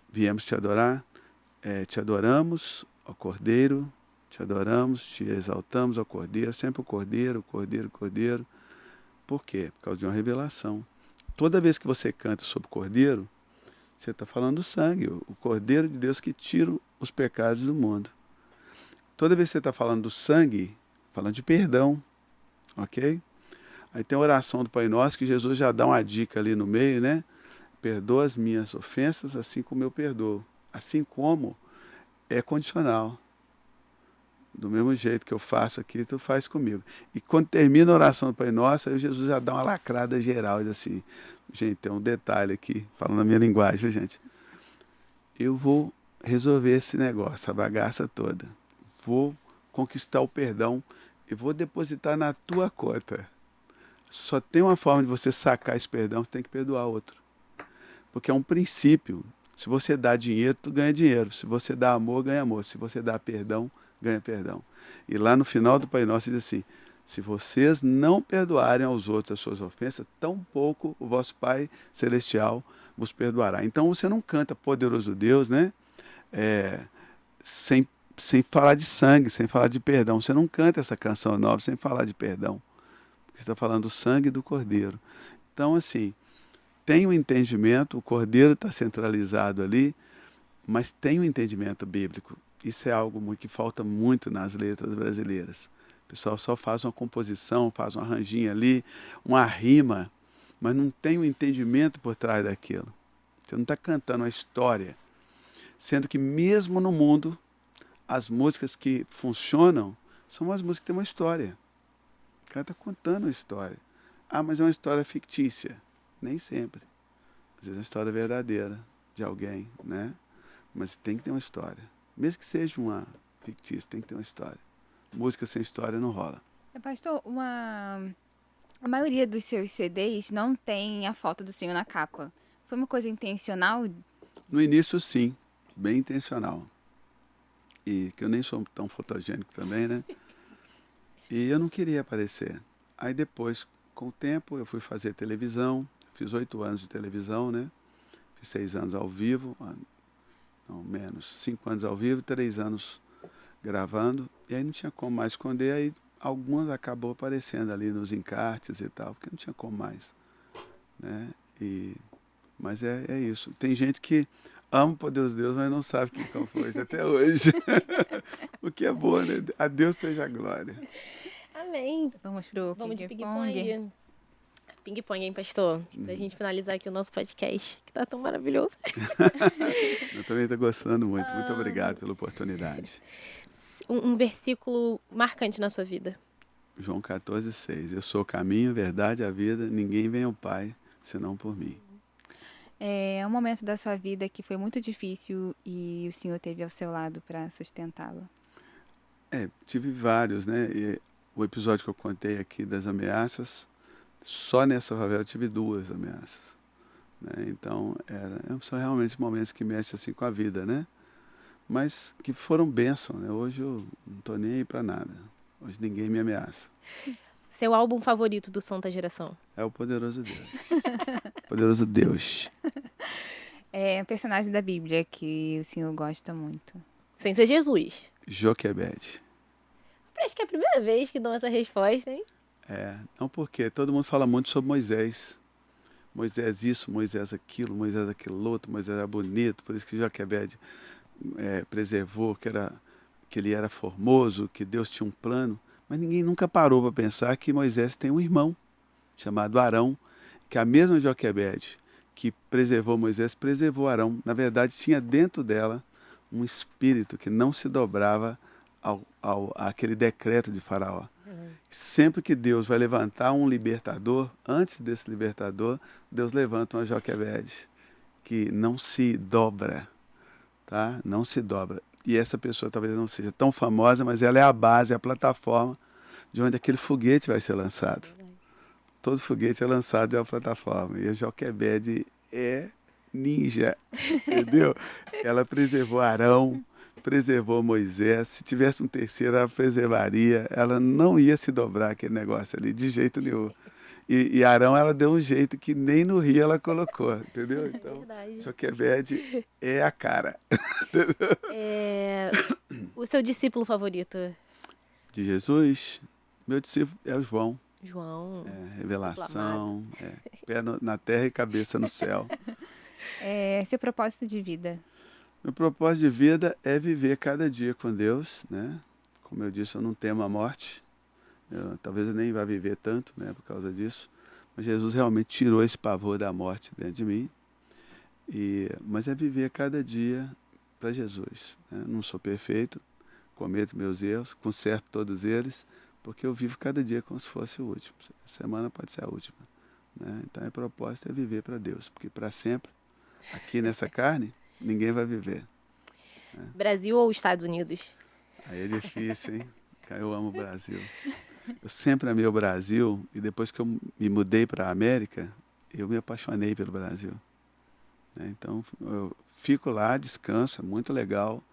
Speaker 3: Viemos Te Adorar, te adoramos, ó Cordeiro, te adoramos, te exaltamos, ó Cordeiro, sempre o Cordeiro, Cordeiro, Cordeiro. Por quê? Por causa de uma revelação. Toda vez que você canta sobre o Cordeiro, você está falando do sangue, o Cordeiro de Deus que tira os pecados do mundo. Toda vez que você está falando do sangue, falando de perdão, ok? Aí tem a oração do Pai Nosso, que Jesus já dá uma dica ali no meio, né? Perdoa as minhas ofensas, assim como eu perdoo. Assim como é condicional. Do mesmo jeito que eu faço aqui, tu faz comigo. E quando termina a oração do Pai Nosso, aí Jesus já dá uma lacrada geral, e diz assim, gente, tem um detalhe aqui, falando na minha linguagem, viu, gente? Eu vou resolver esse negócio, essa bagaça toda. Vou conquistar o perdão e vou depositar na tua conta. Só tem uma forma de você sacar esse perdão, você tem que perdoar outro. Porque é um princípio. Se você dá dinheiro, tu ganha dinheiro. Se você dá amor, ganha amor. Se você dá perdão, ganha perdão. E lá no final do Pai Nosso diz assim, se vocês não perdoarem aos outros as suas ofensas, tampouco o vosso Pai Celestial vos perdoará. Então você não canta Poderoso Deus, né? Sem falar de sangue, sem falar de perdão. Você não canta essa canção nova sem falar de perdão. Você está falando do sangue do Cordeiro. Então, assim, tem um entendimento, o Cordeiro está centralizado ali, mas tem um entendimento bíblico. Isso é algo que falta muito nas letras brasileiras. O pessoal só faz uma composição, faz um arranjinho ali, uma rima, mas não tem um entendimento por trás daquilo. Você não está cantando a história. Sendo que mesmo no mundo, as músicas que funcionam são as músicas que têm uma história. O cara está contando uma história. Ah, mas é uma história fictícia. Nem sempre. Às vezes é uma história verdadeira de alguém, né? Mas tem que ter uma história. Mesmo que seja uma fictícia, tem que ter uma história. Música sem história não rola.
Speaker 2: Pastor, a maioria dos seus CDs não tem a foto do senhor na capa. Foi uma coisa intencional?
Speaker 3: No início, sim. Bem intencional. E que eu nem sou tão fotogênico também, né? E eu não queria aparecer. Aí depois, com o tempo, eu fui fazer televisão. Fiz 8 anos de televisão, né? Fiz 6 anos ao vivo, não menos, 5 anos ao vivo, 3 anos gravando. E aí não tinha como mais esconder, aí algumas acabou aparecendo ali nos encartes e tal, porque não tinha como mais, né? Mas é isso. Tem gente que ama o poderoso Deus, mas não sabe quem foi isso até hoje. O que é bom, né? A Deus seja a glória.
Speaker 1: Amém.
Speaker 2: Vamos
Speaker 1: de ping-pong. Ping-pong, hein, pastor? Pra gente finalizar aqui o nosso podcast, que tá tão maravilhoso.
Speaker 3: Eu também estou gostando muito. Muito obrigado pela oportunidade.
Speaker 1: Um versículo marcante na sua vida.
Speaker 3: João 14,6. Eu sou o caminho, a verdade e a vida. Ninguém vem ao Pai senão por mim.
Speaker 2: É um momento da sua vida que foi muito difícil e o Senhor teve ao seu lado para sustentá-lo.
Speaker 3: Tive vários, né? E o episódio que eu contei aqui das ameaças, só nessa favela eu tive 2 ameaças. Né? Então, são realmente momentos que mexem assim com a vida, né? Mas que foram bênção, né? Hoje eu não tô nem aí para nada. Hoje ninguém me ameaça.
Speaker 1: Seu álbum favorito do Santa Geração?
Speaker 3: É o Poderoso Deus. Poderoso Deus.
Speaker 2: É um personagem da Bíblia que o Senhor gosta muito.
Speaker 1: Sem ser Jesus.
Speaker 3: Joquebede.
Speaker 1: Acho que é a primeira vez que dão essa resposta, hein?
Speaker 3: Não porque todo mundo fala muito sobre Moisés. Moisés isso, Moisés aquilo outro, Moisés era bonito, por isso que Joquebede preservou que ele era formoso, que Deus tinha um plano. Mas ninguém nunca parou para pensar que Moisés tem um irmão chamado Arão, que a mesma Joquebede que preservou Moisés, preservou Arão. Na verdade, tinha dentro dela um espírito que não se dobrava àquele decreto de Faraó. Sempre que Deus vai levantar um libertador, antes desse libertador, Deus levanta uma Joquebede que não se dobra, tá? Não se dobra. E essa pessoa talvez não seja tão famosa, mas ela é a base, a plataforma de onde aquele foguete vai ser lançado. Todo foguete é lançado de uma plataforma. E a Joquebede é ninja, entendeu? Ela preservou Arão, preservou Moisés. Se tivesse um terceiro, ela preservaria. Ela não ia se dobrar aquele negócio ali, de jeito nenhum. E Arão, ela deu um jeito que nem no rio ela colocou, entendeu? Então, Joquebede é a cara.
Speaker 1: O seu discípulo favorito?
Speaker 3: De Jesus, meu discípulo é o João.
Speaker 1: João.
Speaker 3: Revelação, pé na terra e cabeça no céu.
Speaker 2: Seu propósito de vida?
Speaker 3: Meu propósito de vida é viver cada dia com Deus, né? Como eu disse, eu não temo a morte. Talvez eu nem vá viver tanto, né, por causa disso. Mas Jesus realmente tirou esse pavor da morte dentro de mim. Mas é viver cada dia para Jesus. Né? Não sou perfeito, cometo meus erros, conserto todos eles, porque eu vivo cada dia como se fosse o último. A semana pode ser a última. Né? Então, a propósito é viver para Deus, porque para sempre, aqui nessa carne, ninguém vai viver. Né?
Speaker 1: Brasil ou Estados Unidos?
Speaker 3: Aí é difícil, hein? Eu amo o Brasil. Eu sempre amei o Brasil e depois que eu me mudei para a América, eu me apaixonei pelo Brasil. Né? Então, eu fico lá, descanso, é muito legal,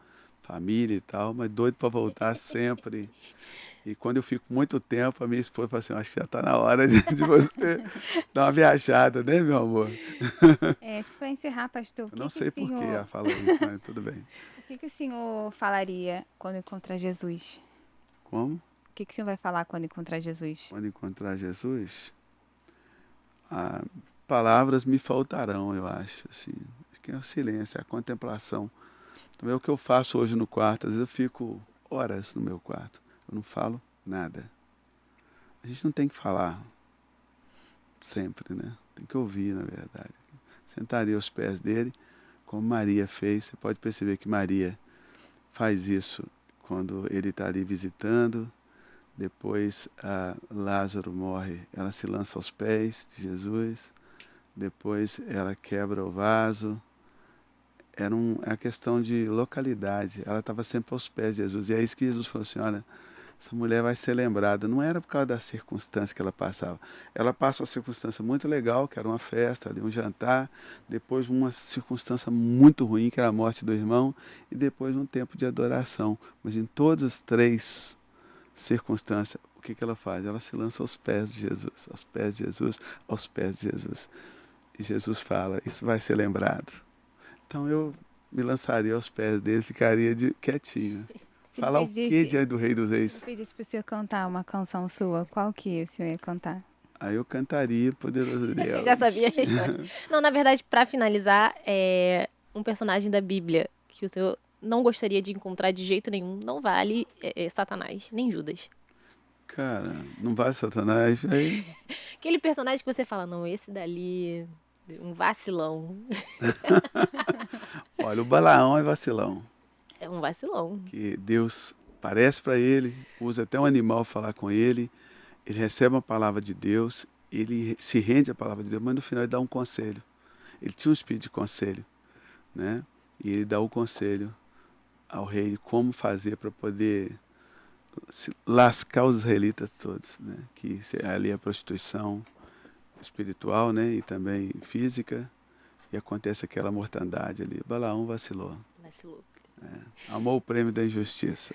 Speaker 3: família e tal, mas doido para voltar sempre. E quando eu fico muito tempo, a minha esposa fala assim, acho que já está na hora de você dar uma viajada, né, meu amor?
Speaker 2: Para encerrar, pastor,
Speaker 3: eu não sei por que ela fala isso, mas tudo bem.
Speaker 2: O que o senhor falaria quando encontrar Jesus?
Speaker 3: Como?
Speaker 2: O que o senhor vai falar quando encontrar Jesus?
Speaker 3: Quando encontrar Jesus, palavras me faltarão, eu acho. Assim. Acho que é o silêncio, é a contemplação. Então, é o que eu faço hoje no quarto. Às vezes eu fico horas no meu quarto. Eu não falo nada. A gente não tem que falar sempre, né? Tem que ouvir, na verdade. Sentaria aos pés dele, como Maria fez. Você pode perceber que Maria faz isso quando ele está ali visitando. Depois Lázaro morre, ela se lança aos pés de Jesus. Depois ela quebra o vaso. É a questão de localidade. Ela estava sempre aos pés de Jesus. E é isso que Jesus falou assim, olha, essa mulher vai ser lembrada. Não era por causa da circunstância que ela passava. Ela passa uma circunstância muito legal, que era uma festa, ali, um jantar. Depois uma circunstância muito ruim, que era a morte do irmão. E depois um tempo de adoração. Mas em todas as 3 circunstâncias, o que ela faz? Ela se lança aos pés de Jesus. Aos pés de Jesus, aos pés de Jesus. E Jesus fala, isso vai ser lembrado. Então eu me lançaria aos pés dele, ficaria quietinho. Falar o que diante do Rei dos Reis?
Speaker 2: Se pedisse para o senhor cantar uma canção sua, qual que o senhor ia cantar?
Speaker 3: Aí eu cantaria Poderoso Deus.
Speaker 1: Eu já sabia a resposta. Não, na verdade, para finalizar, um personagem da Bíblia que o senhor não gostaria de encontrar de jeito nenhum, não vale Satanás, nem Judas.
Speaker 3: Cara, não vale Satanás. Aí...
Speaker 1: Aquele personagem que você fala, não, esse dali, um vacilão.
Speaker 3: Olha, o Balaão é vacilão.
Speaker 1: É um vacilão.
Speaker 3: Que Deus parece para ele, usa até um animal falar com ele, ele recebe uma palavra de Deus, ele se rende à palavra de Deus, mas no final ele dá um conselho. Ele tinha um espírito de conselho, né? E ele dá o conselho ao rei como fazer para poder lascar os israelitas todos, né? Que ali é a prostituição espiritual, né? E também física, e acontece aquela mortandade ali. Balaão vacilou. Amou o prêmio da injustiça.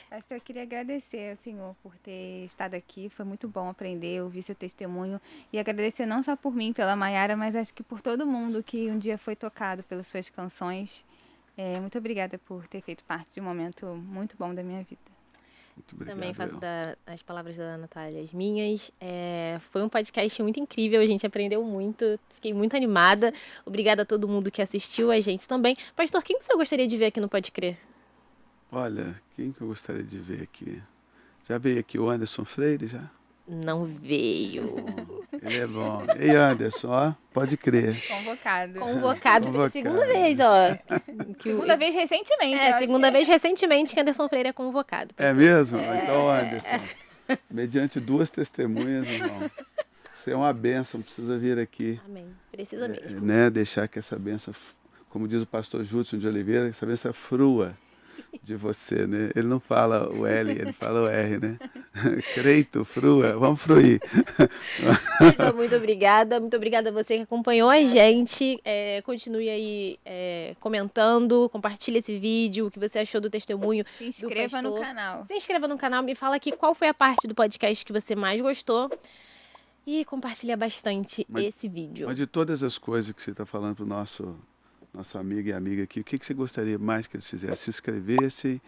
Speaker 2: Pastor, eu queria agradecer ao senhor por ter estado aqui. Foi muito bom aprender, ouvir seu testemunho. E agradecer não só por mim, pela Maiara, mas acho que por todo mundo que um dia foi tocado pelas suas canções. Muito obrigada por ter feito parte de um momento muito bom da minha vida.
Speaker 3: Muito obrigado.
Speaker 1: Também faço as palavras da Natália as minhas. Foi um podcast muito incrível, a gente aprendeu muito, fiquei muito animada. Obrigada a todo mundo que assistiu a gente também. Pastor, quem o senhor gostaria de ver aqui no Pode Crer?
Speaker 3: Olha, quem que eu gostaria de ver aqui? Já veio aqui o Anderson Freire, já?
Speaker 1: Não veio.
Speaker 3: Ele é bom. Ei, Anderson, ó, pode crer.
Speaker 2: Convocado.
Speaker 1: Segunda vez, ó.
Speaker 2: Segunda vez recentemente.
Speaker 1: Segunda vez recentemente que Anderson Freire é convocado.
Speaker 3: É mesmo? Então, Anderson, mediante 2 testemunhas, irmão, você é uma bênção, precisa vir aqui.
Speaker 1: Amém. Precisa mesmo.
Speaker 3: Né, deixar que essa bênção, como diz o pastor Júlio de Oliveira, essa bênção frua de você, né? Ele não fala o L, ele fala o R, né? Creito, frua, vamos fruir.
Speaker 1: Muito obrigada a você que acompanhou a gente. Continue aí comentando, compartilhe esse vídeo, o que você achou do testemunho.
Speaker 2: Se inscreva no canal.
Speaker 1: Se inscreva no canal, me fala aqui qual foi a parte do podcast que você mais gostou. E compartilha bastante esse vídeo.
Speaker 3: Mas de todas as coisas que você está falando para o nosso amigo e amiga aqui, o que você gostaria mais que eles fizessem? Se inscrevessem,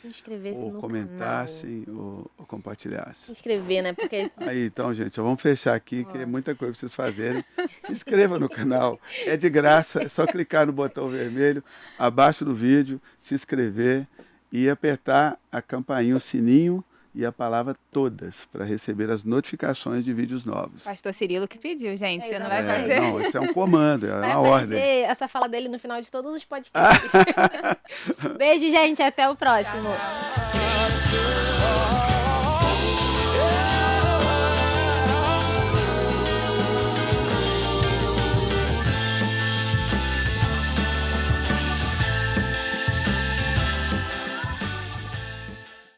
Speaker 3: ou comentassem, ou compartilhassem?
Speaker 1: Se inscrever, né? Porque...
Speaker 3: Aí, então, gente, vamos fechar aqui, que é muita coisa para vocês fazerem. Se inscreva no canal, é de graça, é só clicar no botão vermelho, abaixo do vídeo, se inscrever e apertar a campainha, o sininho, e a palavra todas, para receber as notificações de vídeos novos.
Speaker 2: Pastor Cirilo que pediu, gente. Você não vai fazer.
Speaker 3: Não, isso é um comando, é uma ordem.
Speaker 1: Vai fazer essa fala dele no final de todos os podcasts. Beijo, gente. Até o próximo.
Speaker 2: Tchau.